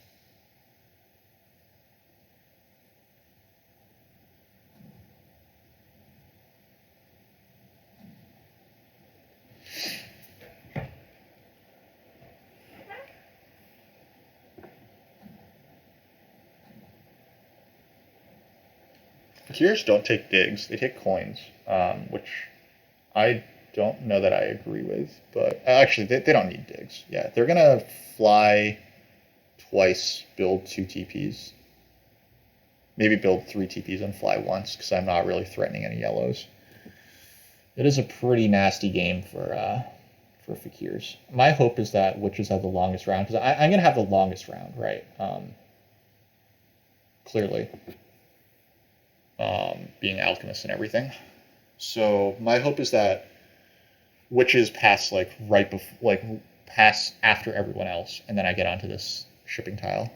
Fakirs don't take digs, they take coins, which I don't know that I agree with, but actually, they don't need digs. Yeah, they're going to fly twice, build 2 TPs. Maybe build 3 TPs and fly once, because I'm not really threatening any yellows. It is a pretty nasty game for Fakirs. My hope is that Witches have the longest round, because I'm going to have the longest round, right? Clearly. Being alchemists and everything. So my hope is that witches pass like right before, like pass after everyone else, and then I get onto this shipping tile.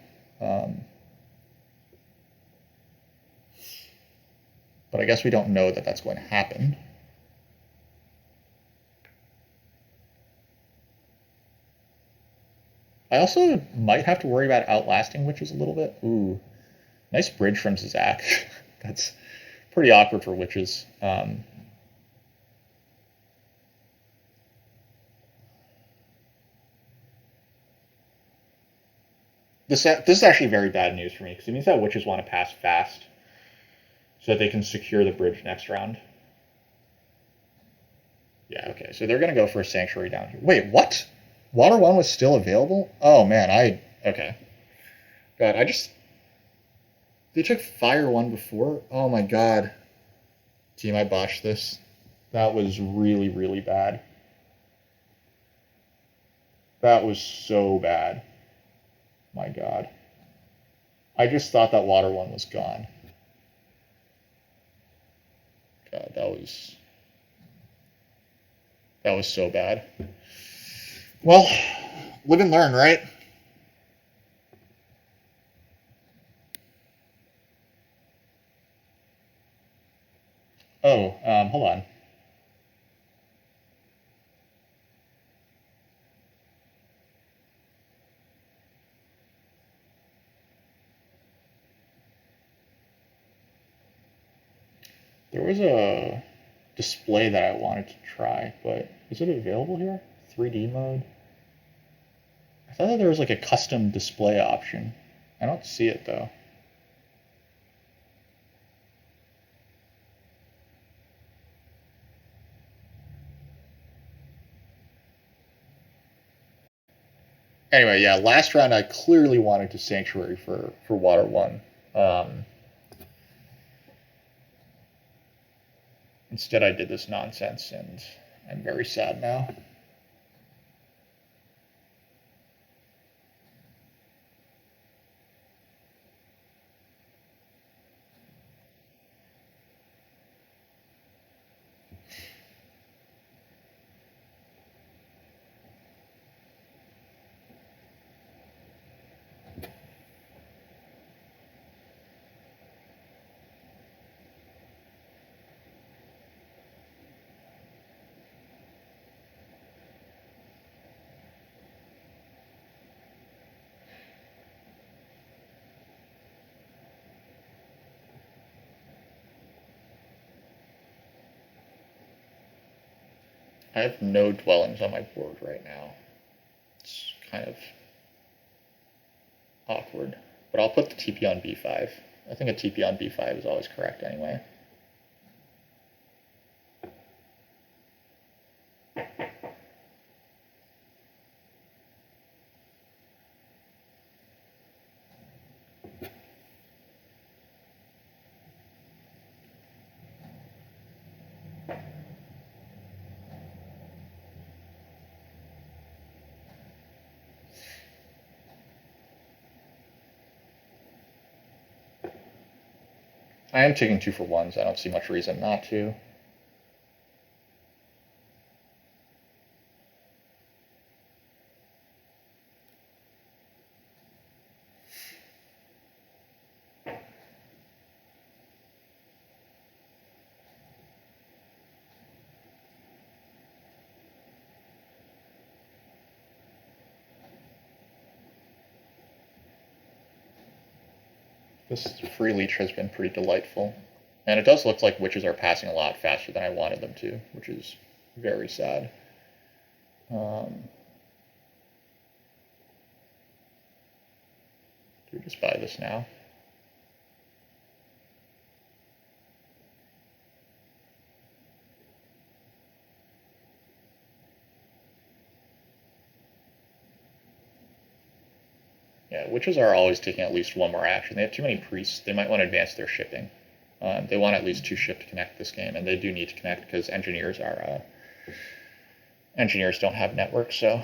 But I guess we don't know that that's going to happen. I also might have to worry about outlasting witches a little bit. Ooh, nice bridge from Zach. That's pretty awkward for witches. This is actually very bad news for me because it means that witches want to pass fast so that they can secure the bridge next round. Yeah, okay. So they're going to go for a sanctuary down here. Wait, what? Water 1 was still available? Oh, man, okay. God, they took Fire 1 before? Oh my god. Team, I botched this. That was really, really bad. That was so bad. My god. I just thought that Water 1 was gone. God, that was so bad. Well, live and learn, right? Oh, hold on. There was a display that I wanted to try, but is it available here? 3D mode? I thought that there was like a custom display option. I don't see it though. Anyway, yeah, last round I clearly wanted to Sanctuary for Water 1. Instead I did this nonsense, and I'm very sad now. I have no dwellings on my board right now. It's kind of awkward. But I'll put the TP on B5. I think a TP on B5 is always correct anyway. I am taking 2 for 1s. I don't see much reason not to. This free leech has been pretty delightful. And it does look like witches are passing a lot faster than I wanted them to, which is very sad. Do we just buy this now? Yeah, witches are always taking at least one more action. They have too many priests. They might want to advance their shipping. They want at least 2 ship to connect this game, and they do need to connect because engineers don't have networks. So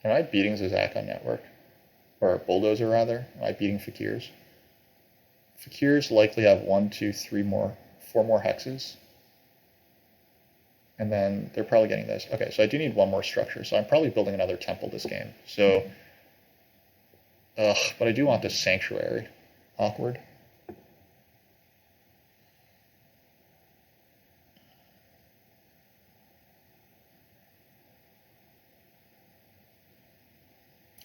am I beating Zizak on network, or bulldozer rather. Am I beating fakirs? Fakirs likely have 1, 2, 3 more, 4 more hexes. And then they're probably getting this. Okay, so I do need one more structure. So I'm probably building another temple this game. So, but I do want this sanctuary. Awkward.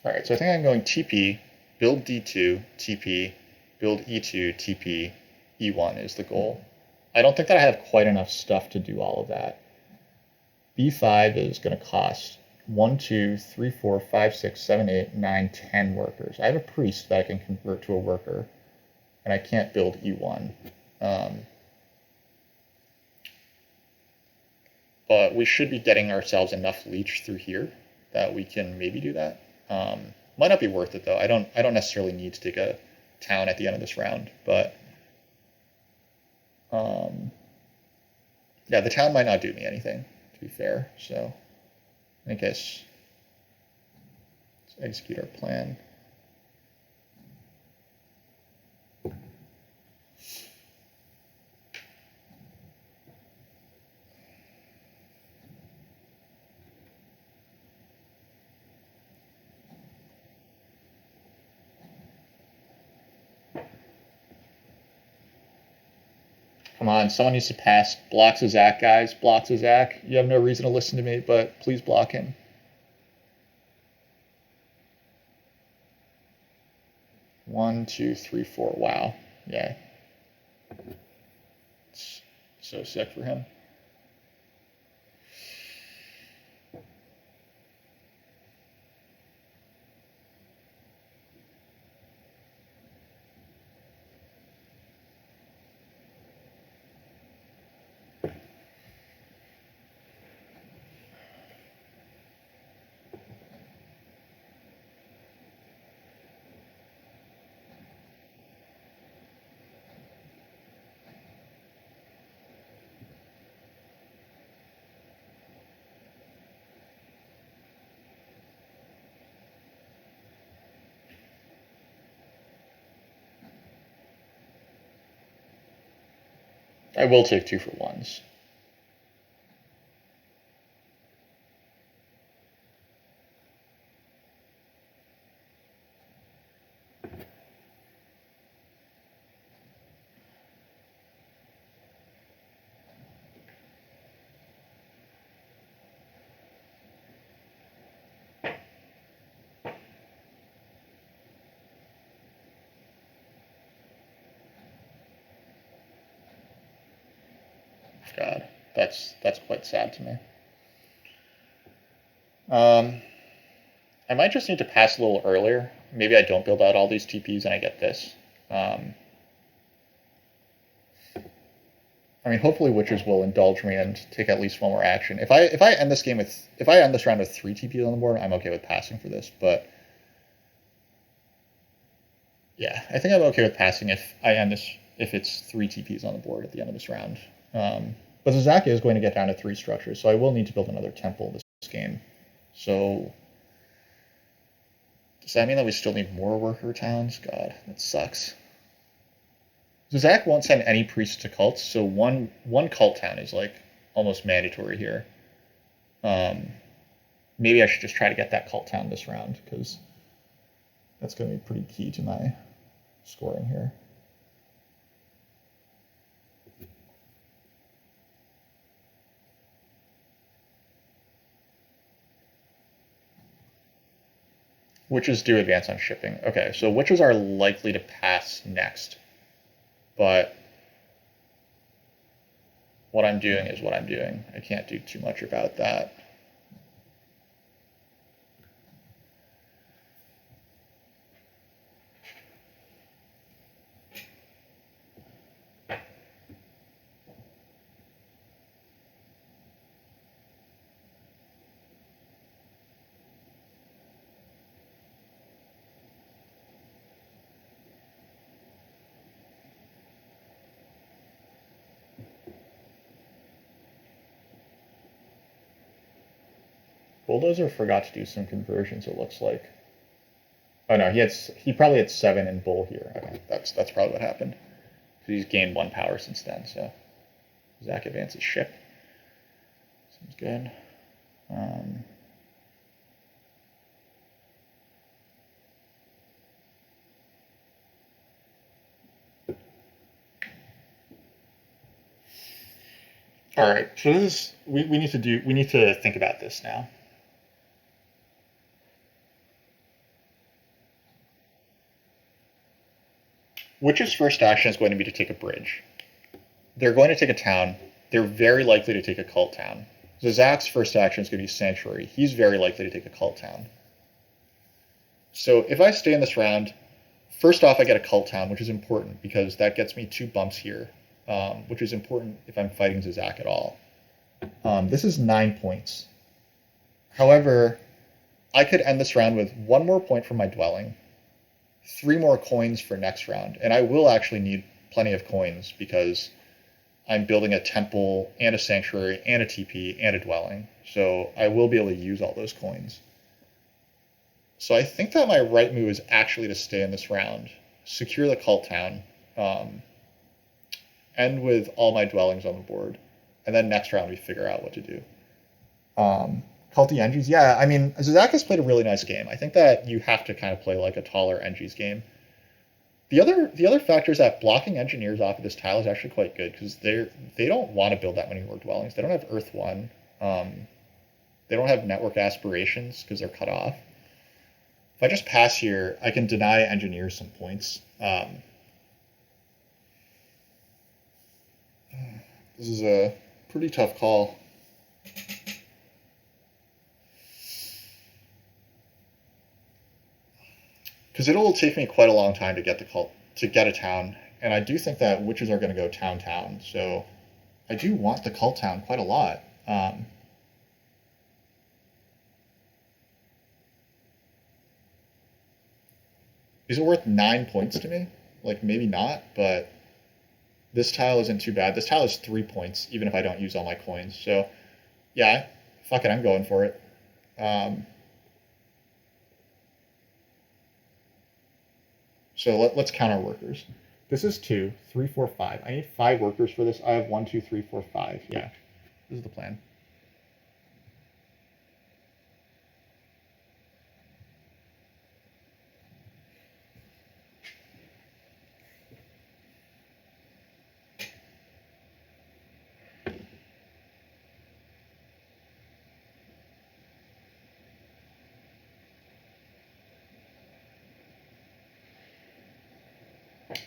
All right, so I think I'm going TP, build D2, TP, build E2, TP, E1 is the goal. I don't think that I have quite enough stuff to do all of that. B5 is going to cost 1, 2, 3, 4, 5, 6, 7, 8, 9, 10 workers. I have a priest that I can convert to a worker, and I can't build E1. But we should be getting ourselves enough leech through here that we can maybe do that. Might not be worth it though. I don't necessarily need to take a town at the end of this round, but yeah, the town might not do me anything, to be fair. So I guess let's execute our plan. Come on, someone needs to pass. Blocks a Zach, guys. Blocks a Zach. You have no reason to listen to me, but please block him. 1, 2, 3, 4. Wow. Yeah. It's so sick for him. I will take 2 for 1s. God, that's quite sad to me. I might just need to pass a little earlier. Maybe I don't build out all these TPs and I get this. I mean, hopefully Witchers will indulge me and take at least one more action. If I end this round with 3 TPs on the board, I'm okay with passing for this. But yeah, I think I'm okay with passing if it's 3 TPs on the board at the end of this round. But Zazak is going to get down to 3 structures, so I will need to build another temple this game. So does that mean that we still need more worker towns? God, that sucks. Zazak won't send any priests to cults, so one cult town is like almost mandatory here. Maybe I should just try to get that cult town this round, because that's going to be pretty key to my scoring here. Witches do advance on shipping. Okay, so witches are likely to pass next. But what I'm doing is what I'm doing. I can't do too much about that. Bulldozer forgot to do some conversions, it looks like. Oh no, he probably had 7 in bull here. Okay, that's probably what happened. He's gained 1 power since then. So Zach advances ship. Seems good. All right, so this is we need to think about this now. Witch's first action is going to be to take a bridge. They're going to take a town. They're very likely to take a cult town. So Zach's first action is going to be Sanctuary. He's very likely to take a cult town. So if I stay in this round, first off, I get a cult town, which is important because that gets me 2 bumps here, which is important if I'm fighting Zach at all. This is 9 points. However, I could end this round with 1 more point from my dwelling, 3 more coins for next round, and I will actually need plenty of coins because I'm building a temple and a sanctuary and a TP and a dwelling, so I will be able to use all those coins. So I think that my right move is actually to stay in this round, secure the cult town, end with all my dwellings on the board, and then next round we figure out what to do. Culty Engies, yeah, I mean, Zach has played a really nice game. I think that you have to kind of play like a taller Engies game. The other factor is that blocking engineers off of this tile is actually quite good because they don't want to build that many more dwellings. They don't have Earth 1. They don't have network aspirations because they're cut off. If I just pass here, I can deny engineers some points. This is a pretty tough call. Because it'll take me quite a long time to get a town, and I do think that witches are going to go town, so I do want the cult town quite a lot. Is it worth 9 points to me? Like, maybe not, but this tile isn't too bad. This tile is 3 points, even if I don't use all my coins. So, yeah, fuck it, I'm going for it. So let's count our workers. This is 2, 3, 4, 5. I need 5 workers for this. I have 1, 2, 3, 4, 5. Yeah, this is the plan.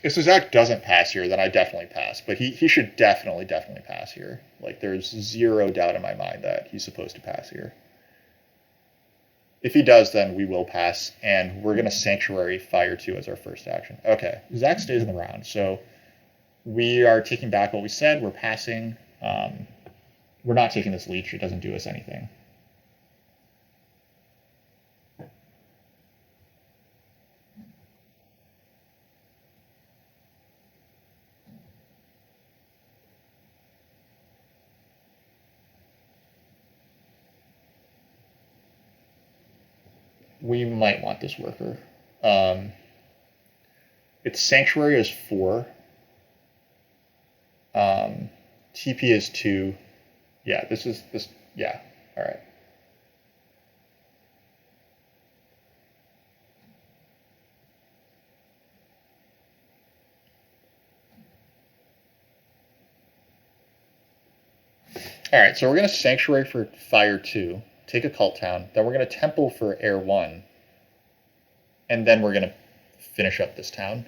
If Zach doesn't pass here, then I definitely pass. But he should definitely pass here. Like, there's 0 doubt in my mind that he's supposed to pass here. If he does, then we will pass, and we're going to Sanctuary Fire 2 as our first action. Okay, Zach stays in the round, so we are taking back what we said. We're passing. We're not taking this leech. It doesn't do us anything. We might want this worker. Its Sanctuary is 4. TP is 2. Yeah, this. Yeah, all right. All right, so we're going to Sanctuary for Fire 2, take a Cult Town, then we're going to Temple for Air 1, and then we're going to finish up this town.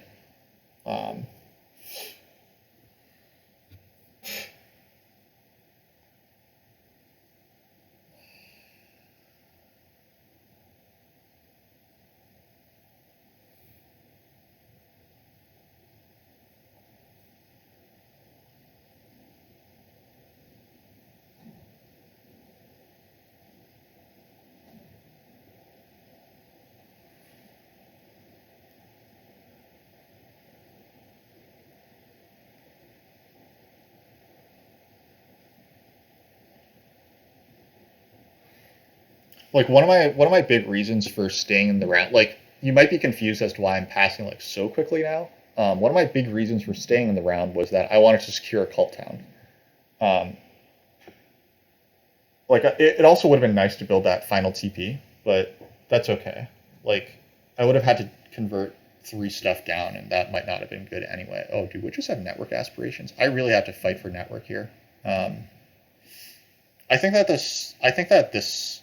Like one of my big reasons for staying in the round, like you might be confused as to why I'm passing like so quickly now. One of my big reasons for staying in the round was that I wanted to secure a cult town. Um, it also would have been nice to build that final TP, but that's okay. Like I would have had to convert 3 stuff down, and that might not have been good anyway. Oh, do witches have network aspirations? I really have to fight for network here. I think that this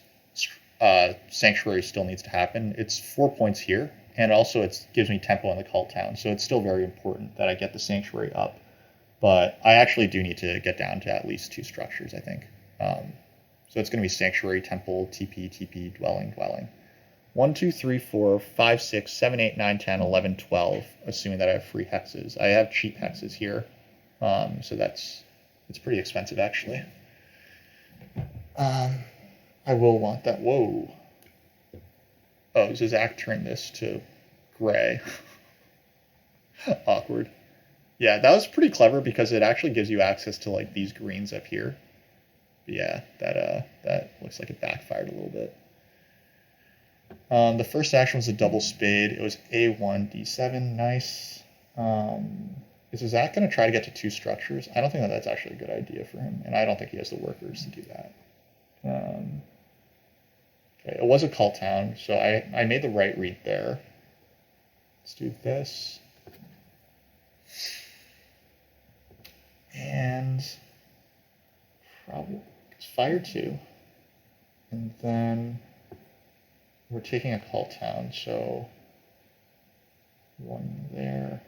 sanctuary still needs to happen. It's 4 points here, and also it gives me tempo in the cult town, so it's still very important that I get the sanctuary up. But I actually do need to get down to at least 2 structures, I think. So it's going to be sanctuary, temple, TP, TP, dwelling, dwelling. 1, 2, 3, 4, 5, 6, 7, 8, 9, 10, 11, 12, assuming that I have free hexes. I have cheap hexes here, so it's pretty expensive actually. I will want that. Whoa. Oh, Zach turned this to gray. Awkward. Yeah, that was pretty clever because it actually gives you access to like these greens up here. But yeah, that looks like it backfired a little bit. The first action was a double spade. It was A1, D7. Nice. Is Zach going to try to get to 2 structures? I don't think that's actually a good idea for him, and I don't think he has the workers to do that. Okay, it was a cult town, so I made the right read there. Let's do this. And probably fire 2. And then we're taking a cult town, so 1 there.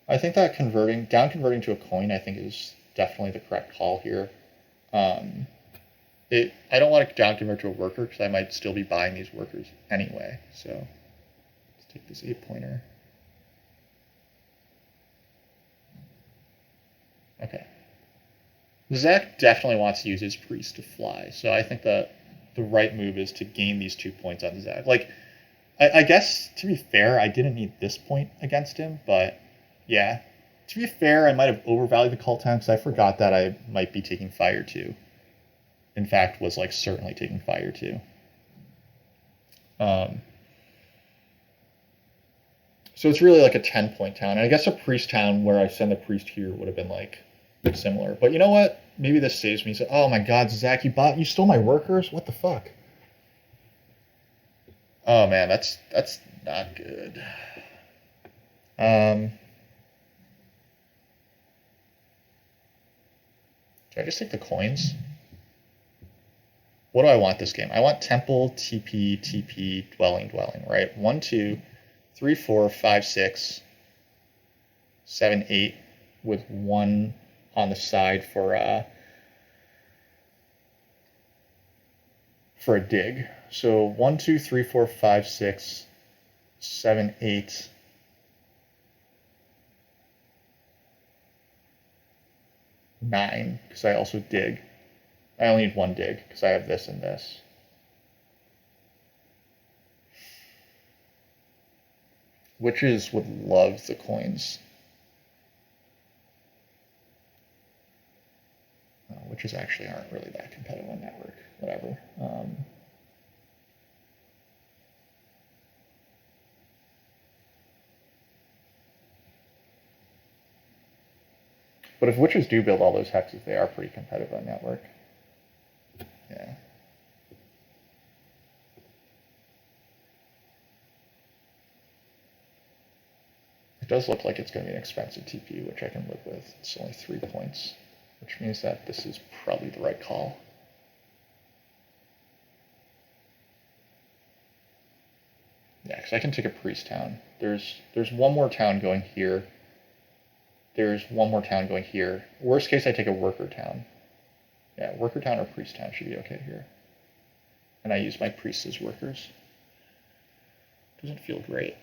I think that converting to a coin, I think, is definitely the correct call here. I don't want to down convert to a worker because I might still be buying these workers anyway. So let's take this 8-pointer. Okay. Zach definitely wants to use his priest to fly, so I think that the right move is to gain these 2 points on Zach. Like, I guess, to be fair, I didn't need this point against him, but yeah. To be fair, I might have overvalued the cult town because I forgot that I might be taking fire too. In fact, was like certainly taking fire too. So it's really like a 10-point town. And I guess a priest town where I send the priest here would have been like similar. But you know what? Maybe this saves me. So, oh my God, Zach, you stole my workers? What the fuck? Oh man, that's not good. Do I just take the coins? What do I want this game? I want temple, TP, TP, dwelling, dwelling, right? 1, 2, 3, 4, 5, 6, 7, 8, with 1 on the side for a dig. So 1, 2, 3, 4, 5, 6, 7, 8. 9, because I also dig. I only need 1 dig because I have this and this. Witches would love the coins. Witches actually aren't really that competitive on network. Whatever. But if witches do build all those hexes, they are pretty competitive on network. Yeah. It does look like it's going to be an expensive TP, which I can live with. It's only 3 points, which means that this is probably the right call. Yeah, because I can take a priest town. There's 1 more town going here. There's 1 more town going here. Worst case, I take a worker town. Yeah, worker town or priest town should be okay here. And I use my priests as workers. Doesn't feel great.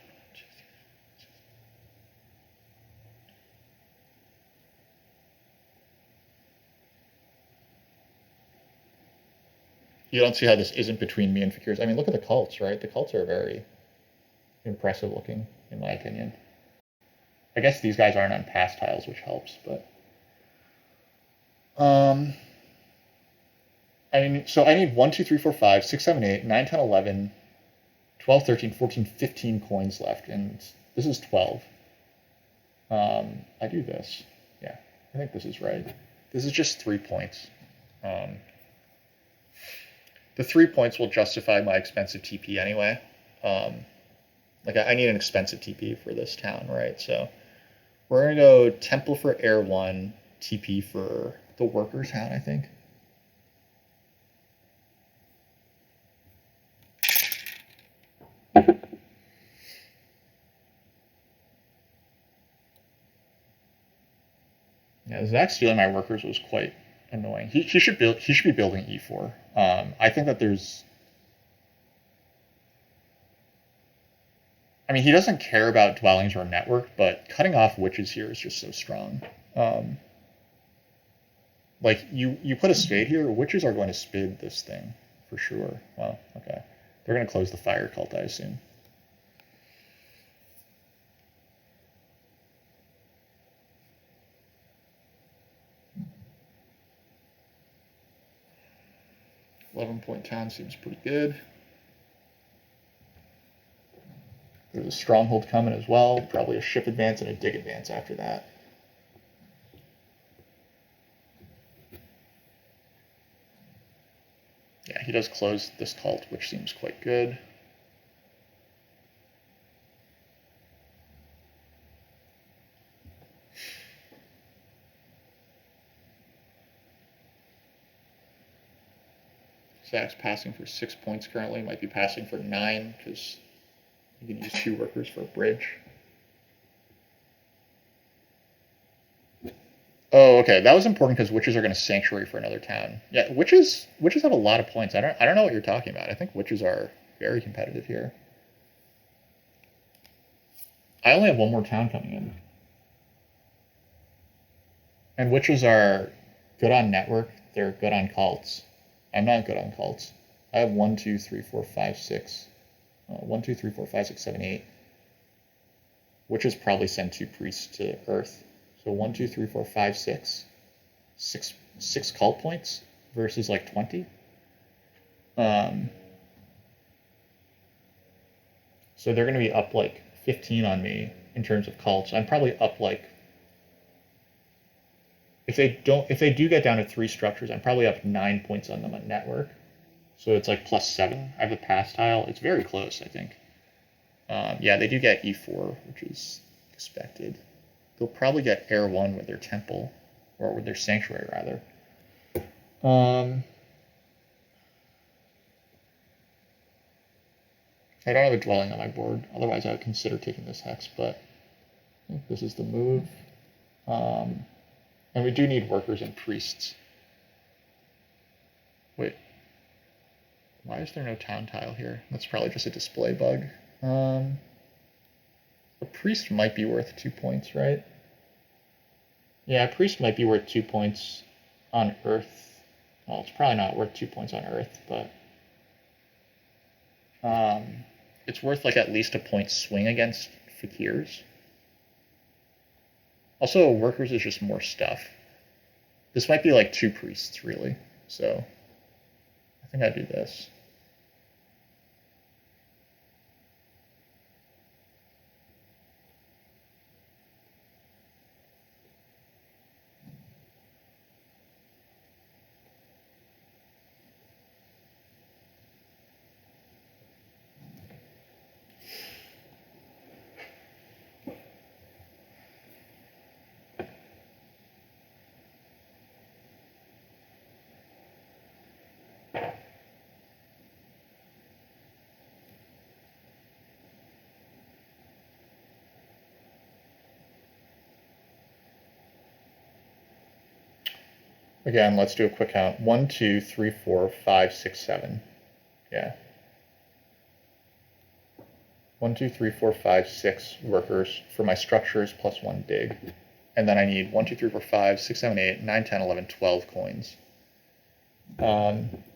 You don't see how this isn't between me and fakirs. I mean, look at the cults, right? The cults are very impressive looking, in my opinion. I guess these guys aren't on pass tiles, which helps, but I need 1, 2, 3, 4, 5, 6, 7, 8, 9, 10, 11, 12, 13, 14, 15 coins left, and this is 12. I do this. Yeah, I think this is right. This is just 3 points. The 3 points will justify my expensive TP anyway. Like I need an expensive TP for this town, right? So we're gonna go Temple for Air 1, TP for the Workers town, I think. Yeah, Zach stealing my Workers was quite annoying. He should be building E4. I think that there's. I mean, he doesn't care about dwellings or network, but cutting off witches here is just so strong. Like you put a spade here, witches are going to spid this thing for sure. Well, okay, they're going to close the fire cult, I assume. .11 town seems pretty good. There's a stronghold coming as well. Probably a ship advance and a dig advance after that. Yeah, he does close this cult, which seems quite good. Zach's passing for 6 points currently. Might be passing for 9 because you can use 2 workers for a bridge. Oh, okay. That was important because witches are going to sanctuary for another town. Yeah, witches have a lot of points. I don't know what you're talking about. I think witches are very competitive here. I only have 1 more town coming in. And witches are good on network. They're good on cults. I'm not good on cults. I have 1, 2, 3, 4, 5, 6. 1, 2, 3, 4, 5, 6, 7, 8. Witches probably send 2 priests to Earth. So 1, 2, 3, 4, 5, 6. 6 cult points versus like 20. So they're going to be up like 15 on me in terms of cults. I'm probably up like. If they do get down to 3 structures, I'm probably up 9 points on them on network. So it's like +7. I have a pass tile. It's very close, I think. Yeah, they do get E4, which is expected. They'll probably get Air 1 with their temple, or with their sanctuary, rather. I don't have a dwelling on my board. Otherwise, I would consider taking this hex, but I think this is the move. And we do need workers and priests. Wait. Why is there no town tile here? That's probably just a display bug. A priest might be worth 2 points, right? Yeah, a priest might be worth 2 points on Earth. Well, it's probably not worth 2 points on Earth, but it's worth like at least a point swing against fakirs. Also, workers is just more stuff. This might be like 2 priests, really. So I think I do this. Again, let's do a quick count. 1, 2, 3, 4, 5, 6, 7. Yeah. 1, 2, 3, 4, 5, 6 workers for my structures plus 1 dig. And then I need 1, 2, 3, 4, 5, 6, 7, 8, 9, 10, 11, 12 coins.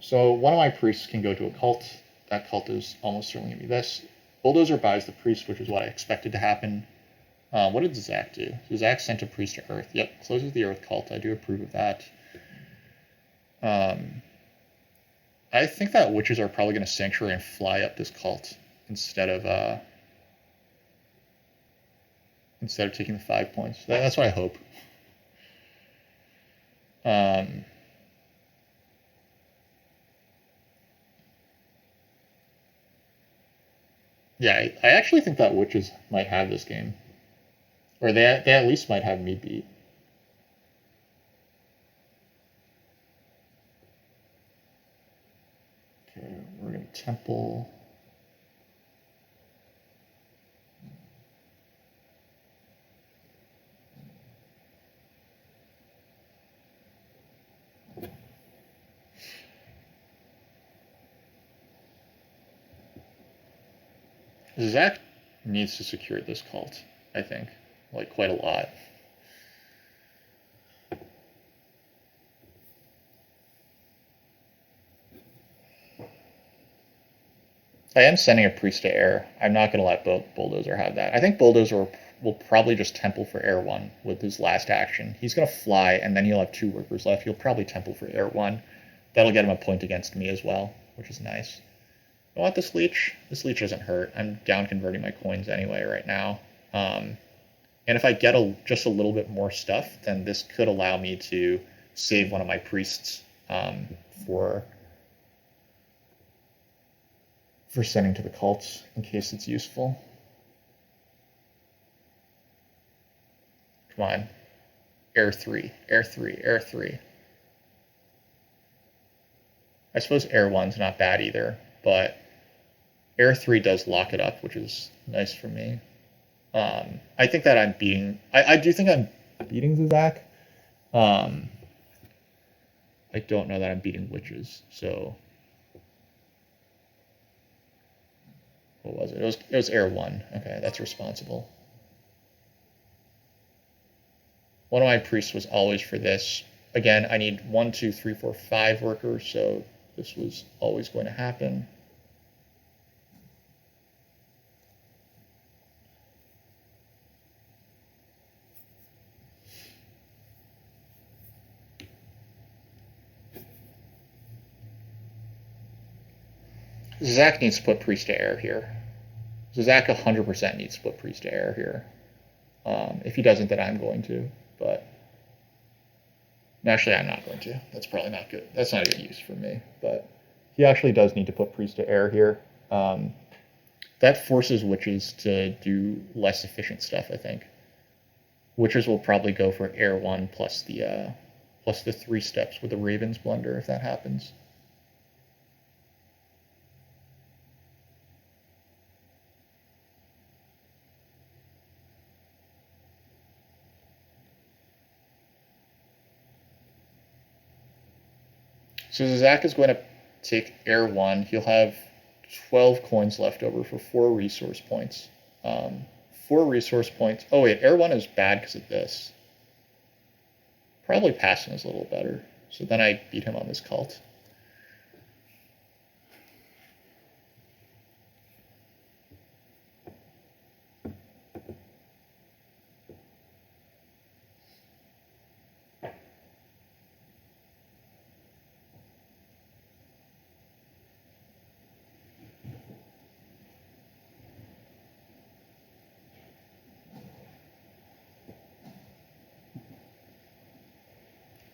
So one of my priests can go to a cult. That cult is almost certainly going to be this. Bulldozer buys the priest, which is what I expected to happen. What did Zach do? So Zach sent a priest to Earth. Yep, closes the Earth cult. I do approve of that. I think that witches are probably going to sanctuary and fly up this cult. instead of taking the 5 points. That's what I hope. Yeah, I actually think that witches might have this game, or they at least might have me beat. Okay, we're gonna temple. Zach needs to secure this cult, I think, like quite a lot. I am sending a priest to air. I'm not going to let Bulldozer have that. I think Bulldozer will probably just temple for air 1 with his last action. He's going to fly, and then he'll have 2 workers left. He'll probably temple for air 1. That'll get him a point against me as well, which is nice. I want this leech. This leech doesn't hurt. I'm down converting my coins anyway right now. And if I get just a little bit more stuff, then this could allow me to save one of my priests for sending to the cults in case it's useful. Come on. Air 3, air 3, air 3. I suppose air 1's not bad either, but air 3 does lock it up, which is nice for me. I think that I'm beating... I do think I'm beating Zizak. I don't know that I'm beating witches, so... What was it? It was air 1. Okay, that's responsible. One of my priests was always for this. Again, I need 1, 2, 3, 4, 5 workers, so this was always going to happen. Zach needs to put priest to air here. So Zach 100% needs to put priest to air here. If he doesn't, then I'm going to. But actually, I'm not going to. That's probably not good. That's not a good use for me. But he actually does need to put priest to air here. That forces witches to do less efficient stuff, I think. Witches will probably go for air 1 plus the 3 steps with the Raven's Blunder if that happens. So Zach is going to take air 1. He'll have 12 coins left over for 4 resource points. 4 resource points. Oh wait, air 1 is bad because of this. Probably passing is a little better. So then I beat him on this cult.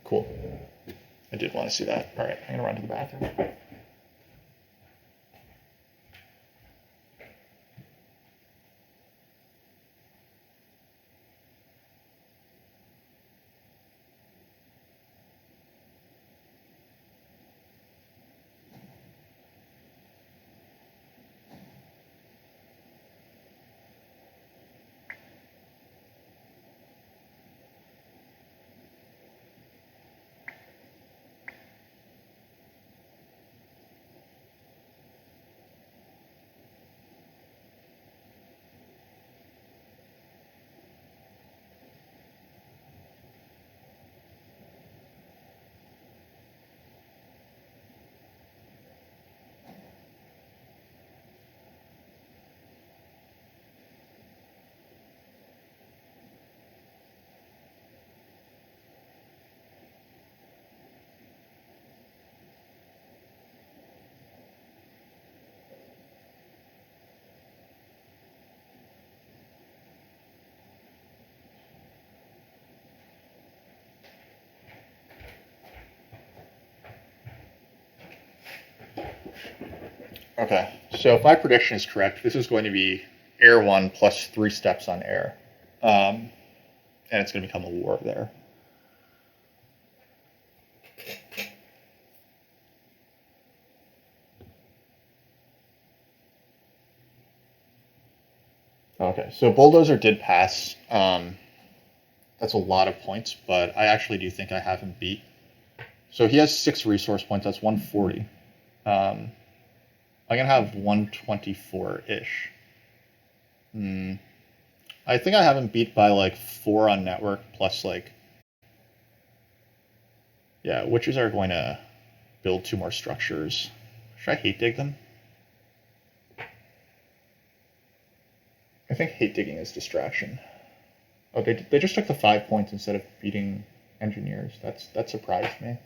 Cool. I did want to see that. All right, I'm going to run to the bathroom. Okay, so if my prediction is correct, this is going to be air 1 plus 3 steps on air. And it's going to become a war there. Okay, so Bulldozer did pass. That's a lot of points, but I actually do think I have him beat. So he has 6 resource points. That's 140. I'm going to have 124-ish. I think I have him beat by like 4 on network plus like... Yeah, witches are going to build 2 more structures. Should I hate dig them? I think hate digging is distraction. Oh, they just took the 5 points instead of beating engineers. That surprised me.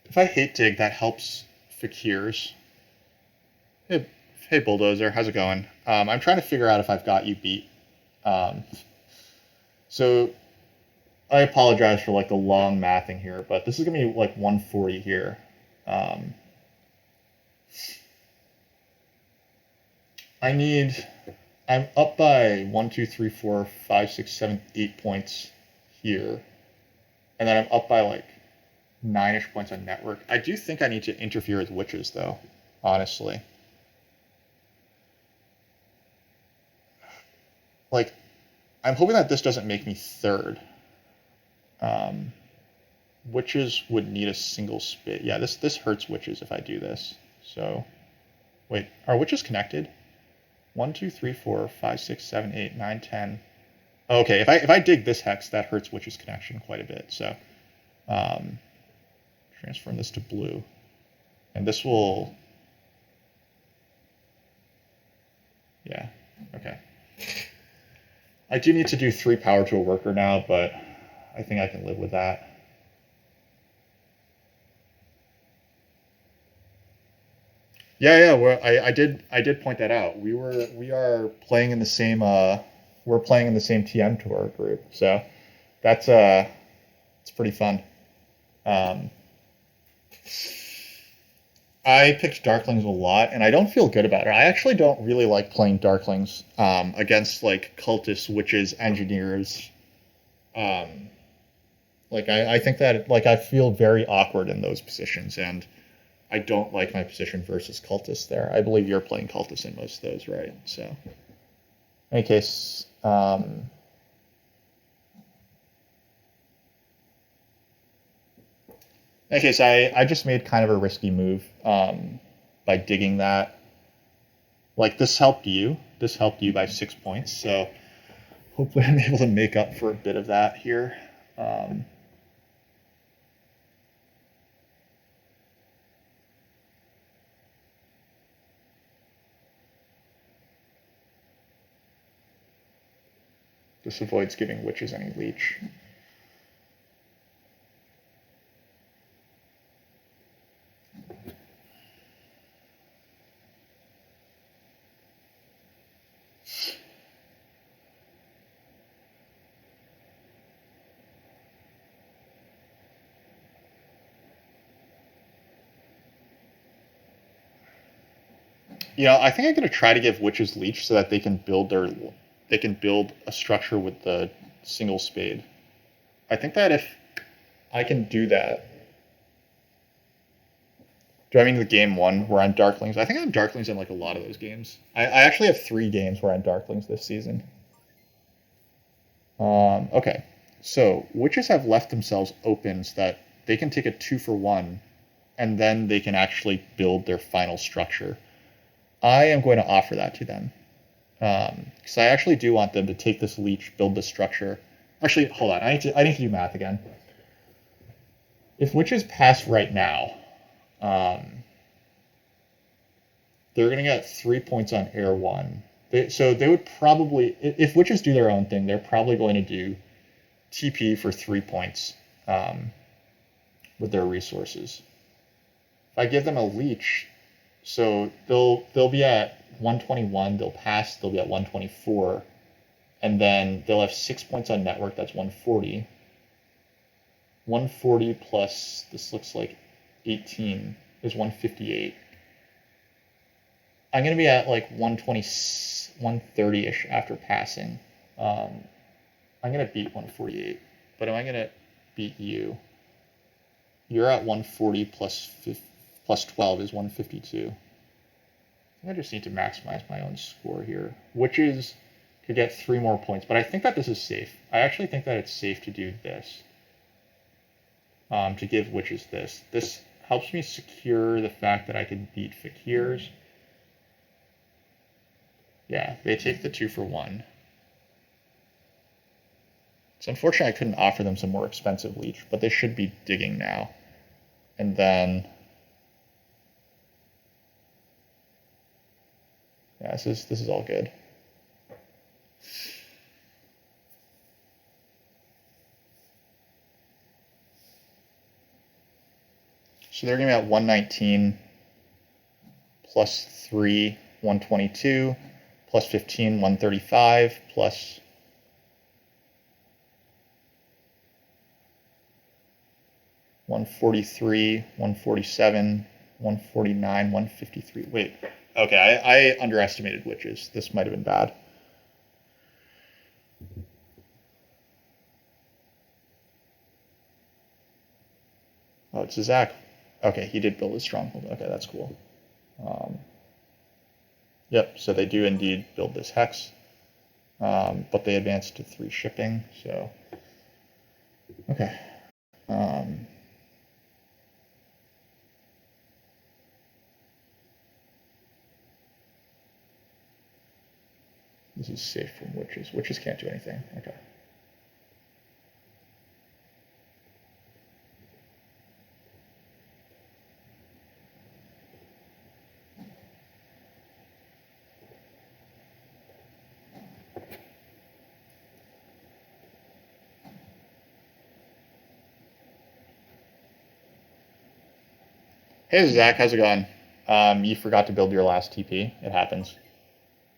If I hate dig, that helps fakirs. Hey Bulldozer, how's it going? I'm trying to figure out if I've got you beat. So I apologize for like the long mathing here, but this is gonna be like 140 here. I'm up by 1, 2, 3, 4, 5, 6, 7, 8 points here. And then I'm up by like 9-ish points on network. I do think I need to interfere with witches though, honestly. Like, I'm hoping that this doesn't make me third. Witches would need a single spit. Yeah, this hurts witches if I do this. So, wait, are witches connected? 1, 2, 3, 4, 5, 6, 7, 8, 9, 10. Okay, if I dig this hex, that hurts witch's connection quite a bit. So, transform this to blue, and this will. Yeah. Okay. I do need to do 3 power to a worker now, but I think I can live with that. Yeah. Well, I did point that out. We are playing in the same we're playing in the same TM tour group, so that's it's pretty fun. I picked Darklings a lot, and I don't feel good about it. I actually don't really like playing Darklings against like cultists, witches, engineers. Like I think that like I feel very awkward in those positions, and I don't like my position versus cultists there. I believe you're playing cultists in most of those, right? So, in any case, in any case, I just made kind of a risky move by digging that. Like this helped you. This helped you by 6 points. So hopefully I'm able to make up for a bit of that here. This avoids giving witches any leech. I think I'm going to try to give witches leech so that they can build a structure with the single spade. I think that if I can do that. Do I mean the game 1 where I'm Darklings? I think I'm Darklings in like a lot of those games. I actually have 3 games where I'm Darklings this season. Okay, so witches have left themselves open so that they can take a 2-for-1, and then they can actually build their final structure. I am going to offer that to them. Because I actually do want them to take this leech, build this structure. Actually, hold on. I need to do math again. If witches pass right now, they're going to get 3 points on air 1. So they would probably, if witches do their own thing, they're probably going to do TP for 3 points with their resources. If I give them a leech, so they'll be at 121, they'll pass, they'll be at 124, and then they'll have 6 points on network, that's 140. 140 plus, this looks like 18 is 158. I'm going to be at like 120, 130-ish after passing. I'm going to beat 148, but am I going to beat you? You're at 140 plus 12 is 152. I just need to maximize my own score here. Witches could get 3 more points, but I think that this is safe. I actually think that it's safe to do this. To give witches this. This helps me secure the fact that I can beat fakirs. Yeah, they take the 2 for 1. It's unfortunate I couldn't offer them some more expensive leech, but they should be digging now. And then... yeah, this is all good. So they're going to be at 119 plus 3, 122, plus 15, 135, plus 143, 147, 149, 153. Wait, okay, I underestimated witches. This might have been bad. Oh, it's Zach. Okay, he did build his stronghold. Okay, that's cool. Yep, so they do indeed build this hex, but they advanced to 3 shipping, so... okay. This is safe from witches. Witches can't do anything. Okay. Hey Zach, how's it going? You forgot to build your last TP. It happens.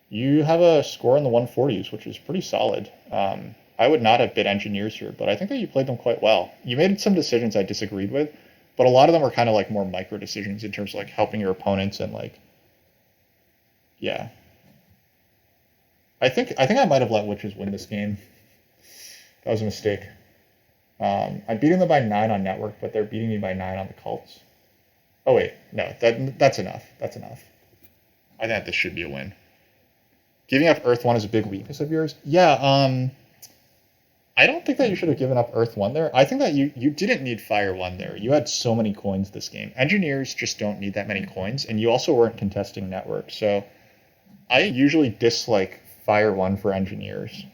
You have a score in the 140s, which is pretty solid. I would not have bid engineers here, but I think that you played them quite well. You made some decisions I disagreed with, but a lot of them were kind of like more micro decisions in terms of like helping your opponents and like, yeah. I think I might have let witches win this game. That was a mistake. I'm beating them by 9 on network, but they're beating me by 9 on the cults. Oh wait, no, that's enough. That's enough. I think this should be a win. Giving up Earth 1 is a big weakness of yours. Yeah, I don't think that you should have given up Earth 1 there. I think that you didn't need Fire 1 there. You had so many coins this game. Engineers just don't need that many coins, and you also weren't contesting network. So I usually dislike Fire 1 for engineers.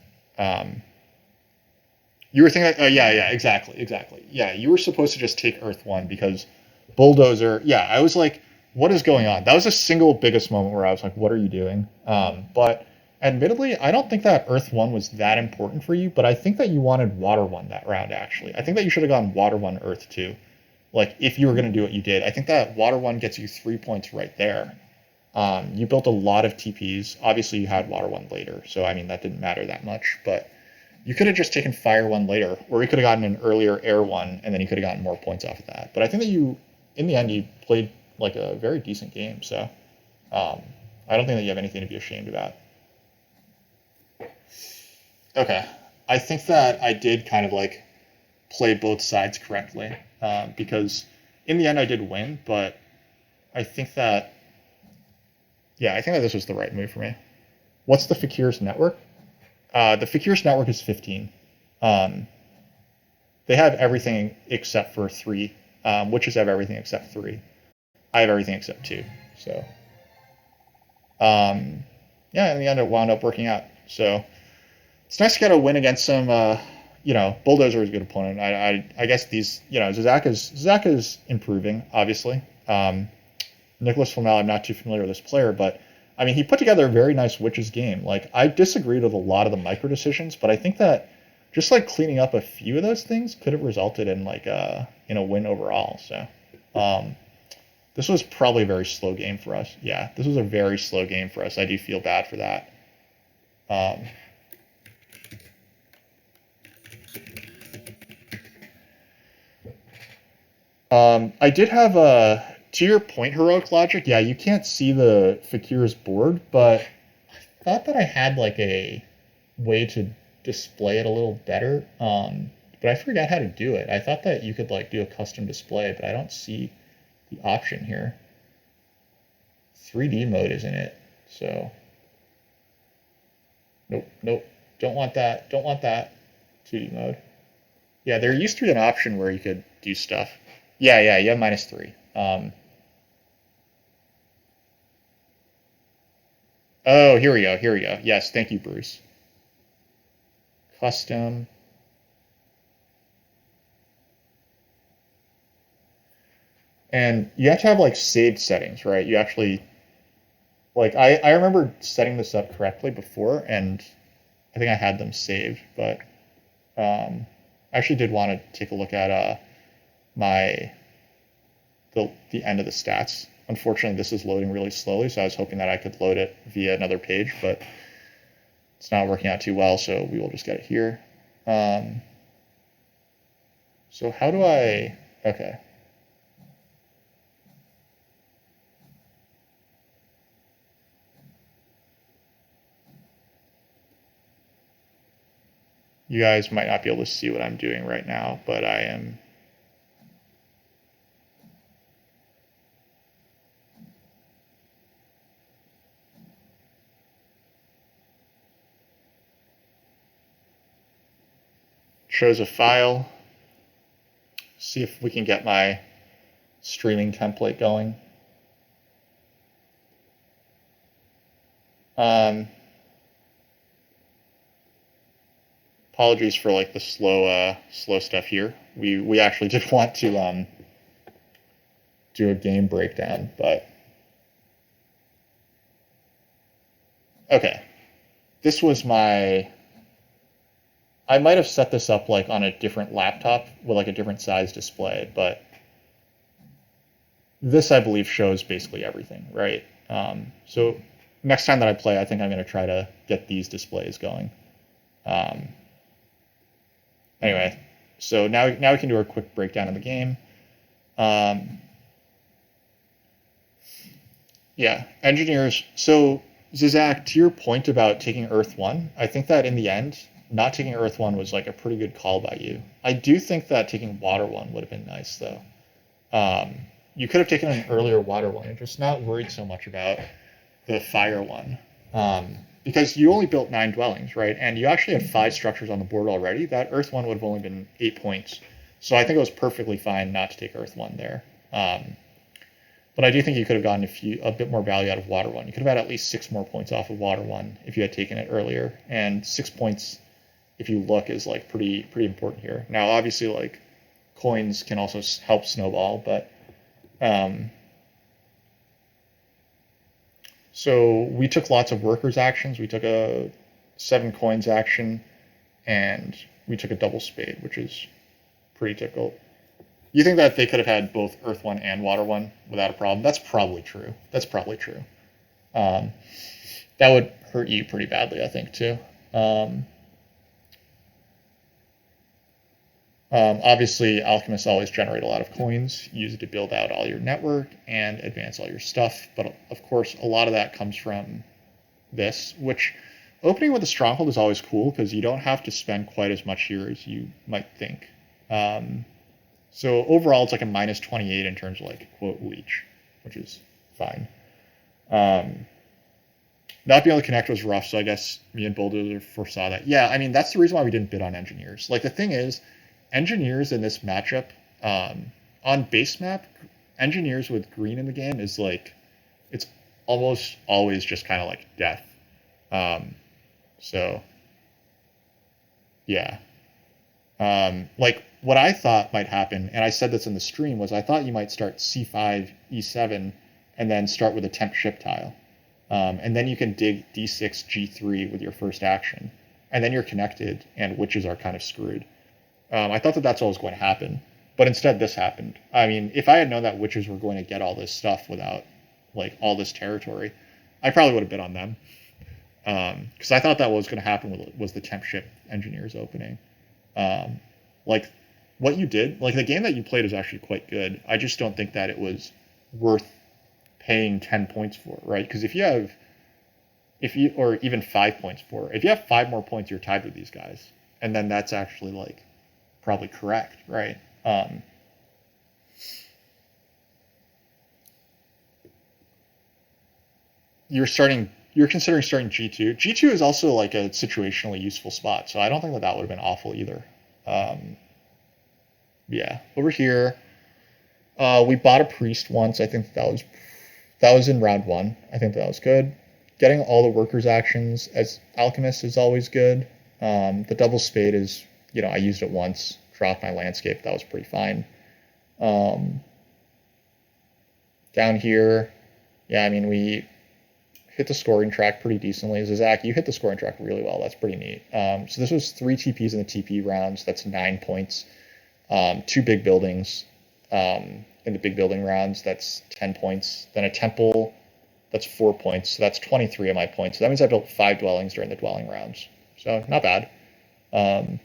You were thinking, yeah, exactly. Yeah, you were supposed to just take Earth 1 because Bulldozer, yeah, I was like, what is going on? That was the single biggest moment where I was like, what are you doing? But admittedly, I don't think that Earth 1 was that important for you, but I think that you wanted Water 1 that round, actually. I think that you should have gone Water 1, Earth 2. Like, if you were going to do what you did. I think that Water 1 gets you 3 points right there. You built a lot of TPs. Obviously, you had Water 1 later, so, I mean, that didn't matter that much, but you could have just taken Fire 1 later, or you could have gotten an earlier Air 1, and then you could have gotten more points off of that. But I think that you, in the end, you played like a very decent game, so I don't think that you have anything to be ashamed about. Okay, I think that I did kind of like play both sides correctly, because in the end I did win, but I think that, yeah, I think that this was the right move for me. What's the Fakirs network? The Fakirs network is 15. They have everything except for 3. Witches have everything except 3. I have everything except 2. So, yeah, in the end, it wound up working out. So, it's nice to get a win against some, Bulldozer is a good opponent. I guess these, Zach is improving, obviously. Nicholas Flamel, I'm not too familiar with this player, but, I mean, he put together a very nice Witches game. Like, I disagreed with a lot of the micro decisions, but I think that just, like, cleaning up a few of those things could have resulted in, like, in a win overall. So, this was probably a very slow game for us. Yeah, this was a very slow game for us. I do feel bad for that. I did have a, to your point, heroic logic. Yeah, you can't see the fakir's board, but I thought that I had like a way to display it a little better. But I forgot how to do it. I thought that you could like do a custom display, but I don't see the option here. 3D mode isn't it? So nope, nope. Don't want that. Don't want that. 2D mode. Yeah, there used to be an option where you could do stuff. Yeah, yeah, you have -3. Oh, here we go. Here we go. Yes, thank you, Bruce. Custom. And you have to have like saved settings, right? You actually like I remember setting this up correctly before, and I think I had them saved, but I actually did want to take a look at my the end of the stats. Unfortunately, this is loading really slowly, so I was hoping that I could load it via another page, but it's not working out too well, so we will just get it here. So how do I... Okay. You guys might not be able to see what I'm doing right now, but I am... Shows a file. See if we can get my streaming template going. Apologies for like the slow stuff here. We actually did want to do a game breakdown, but okay. This was my... I might have set this up like on a different laptop with like a different size display, but this I believe shows basically everything, right? So next time that I play, I think I'm going to try to get these displays going. Anyway, so now we can do a quick breakdown of the game. Yeah, engineers. So Zizak, to your point about taking Earth 1, I think that in the end, not taking Earth 1 was like a pretty good call by you. I do think that taking Water 1 would have been nice, though. You could have taken an earlier Water 1 and just not worried so much about the Fire 1. Because you only built 9 dwellings, right? And you actually had 5 structures on the board already. That Earth 1 would have only been 8 points. So I think it was perfectly fine not to take Earth 1 there. But I do think you could have gotten a bit more value out of Water 1. You could have had at least 6 more points off of Water 1 if you had taken it earlier. And 6 points, if you look, is like pretty important here. Now, obviously, like coins can also help snowball, but so we took lots of workers actions. We took a 7 coins action, and we took a double spade, which is pretty difficult. You think that they could have had both Earth 1 and Water 1 without a problem? That's probably true. That's probably true. That would hurt you pretty badly, I think, too. Obviously, alchemists always generate a lot of coins, use it to build out all your network and advance all your stuff. But of course, a lot of that comes from this, which opening with a stronghold is always cool because you don't have to spend quite as much here as you might think. So overall, it's like a -28 in terms of like quote reach, which is fine. Not being able to connect was rough, so I guess me and Bulldozer foresaw that. Yeah, I mean that's the reason why we didn't bid on engineers. Like the thing is, engineers in this matchup on base map, engineers with green in the game is like it's almost always just kind of like death. So yeah. Like what I thought might happen, and I said this in the stream, was I thought you might start c5, e7, and then start with a temp ship tile. And then you can dig d6, g3 with your first action. And then you're connected, and witches are kind of screwed. I thought that that's what was going to happen. But instead, this happened. I mean, if I had known that witches were going to get all this stuff without, like, all this territory, I probably would have bid on them. Because I thought that what was going to happen was the temp ship engineers opening. Like, what you did, like the game that you played is actually quite good. I just don't think that it was worth paying 10 points for, right? Because if you, or even 5 points for, if you have 5 more points, you're tied with these guys. And then that's actually like probably correct, right? You're considering starting G2. G2 is also like a situationally useful spot, so I don't think that would have been awful either. Um, yeah, over here, we bought a priest once. I think that was in round one. I think that was good. Getting all the workers actions as alchemist is always good. The double spade is, I used it once, dropped my landscape. That was pretty fine. Um, Down here, yeah, I mean, we hit the scoring track pretty decently. Zach, you hit the scoring track really well. That's pretty neat. So this was 3 TPs in the TP rounds. That's 9 points. 2 big buildings in the big building rounds. That's 10 points. Then a temple. That's 4 points. So that's 23 of my points. So that means I built 5 dwellings during the dwelling rounds. So not bad. Um,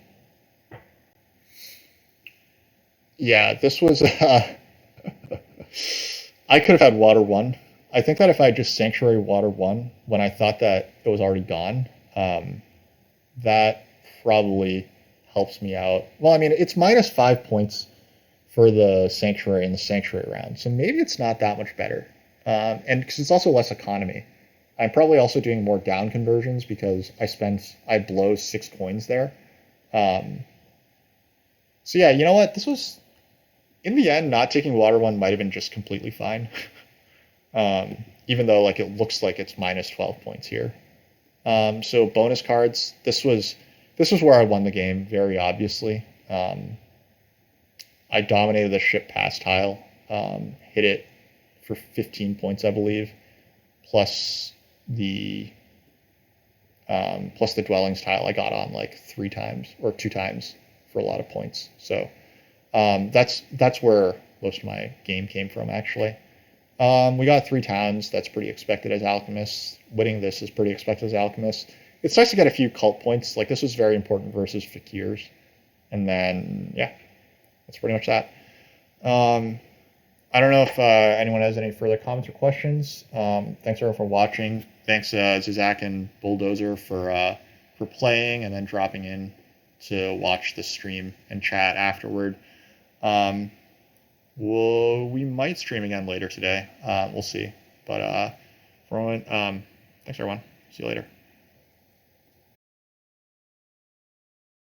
yeah, this was. I could have had water one. I think that if I just sanctuary water one when I thought that it was already gone, that probably helps me out. Well, I mean, it's minus 5 points for the sanctuary in the sanctuary round, so maybe it's not that much better. And because it's also less economy, I'm probably also doing more down conversions because I blow 6 coins there. Um, so yeah, you know what? This was in the end not taking water one might have been just completely fine. Even though like it looks like it's minus 12 points here. So bonus cards. This was where I won the game very obviously. I dominated the ship pass tile. Hit it for 15 points, I believe, plus the plus the dwellings tile I got on like 3 times or 2 times for a lot of points. So that's where most of my game came from actually. We got 3 towns. That's pretty expected as alchemists. Winning this is pretty expected as alchemists. It's nice to get a few cult points. Like this was very important versus fakirs. And then yeah, that's pretty much that. Um, I don't know if anyone has any further comments or questions. Thanks everyone for watching. Thanks Zach and Bulldozer for playing and then dropping in to watch the stream and chat afterward. We might stream again later today. We'll see. But for a moment, thanks everyone. See you later.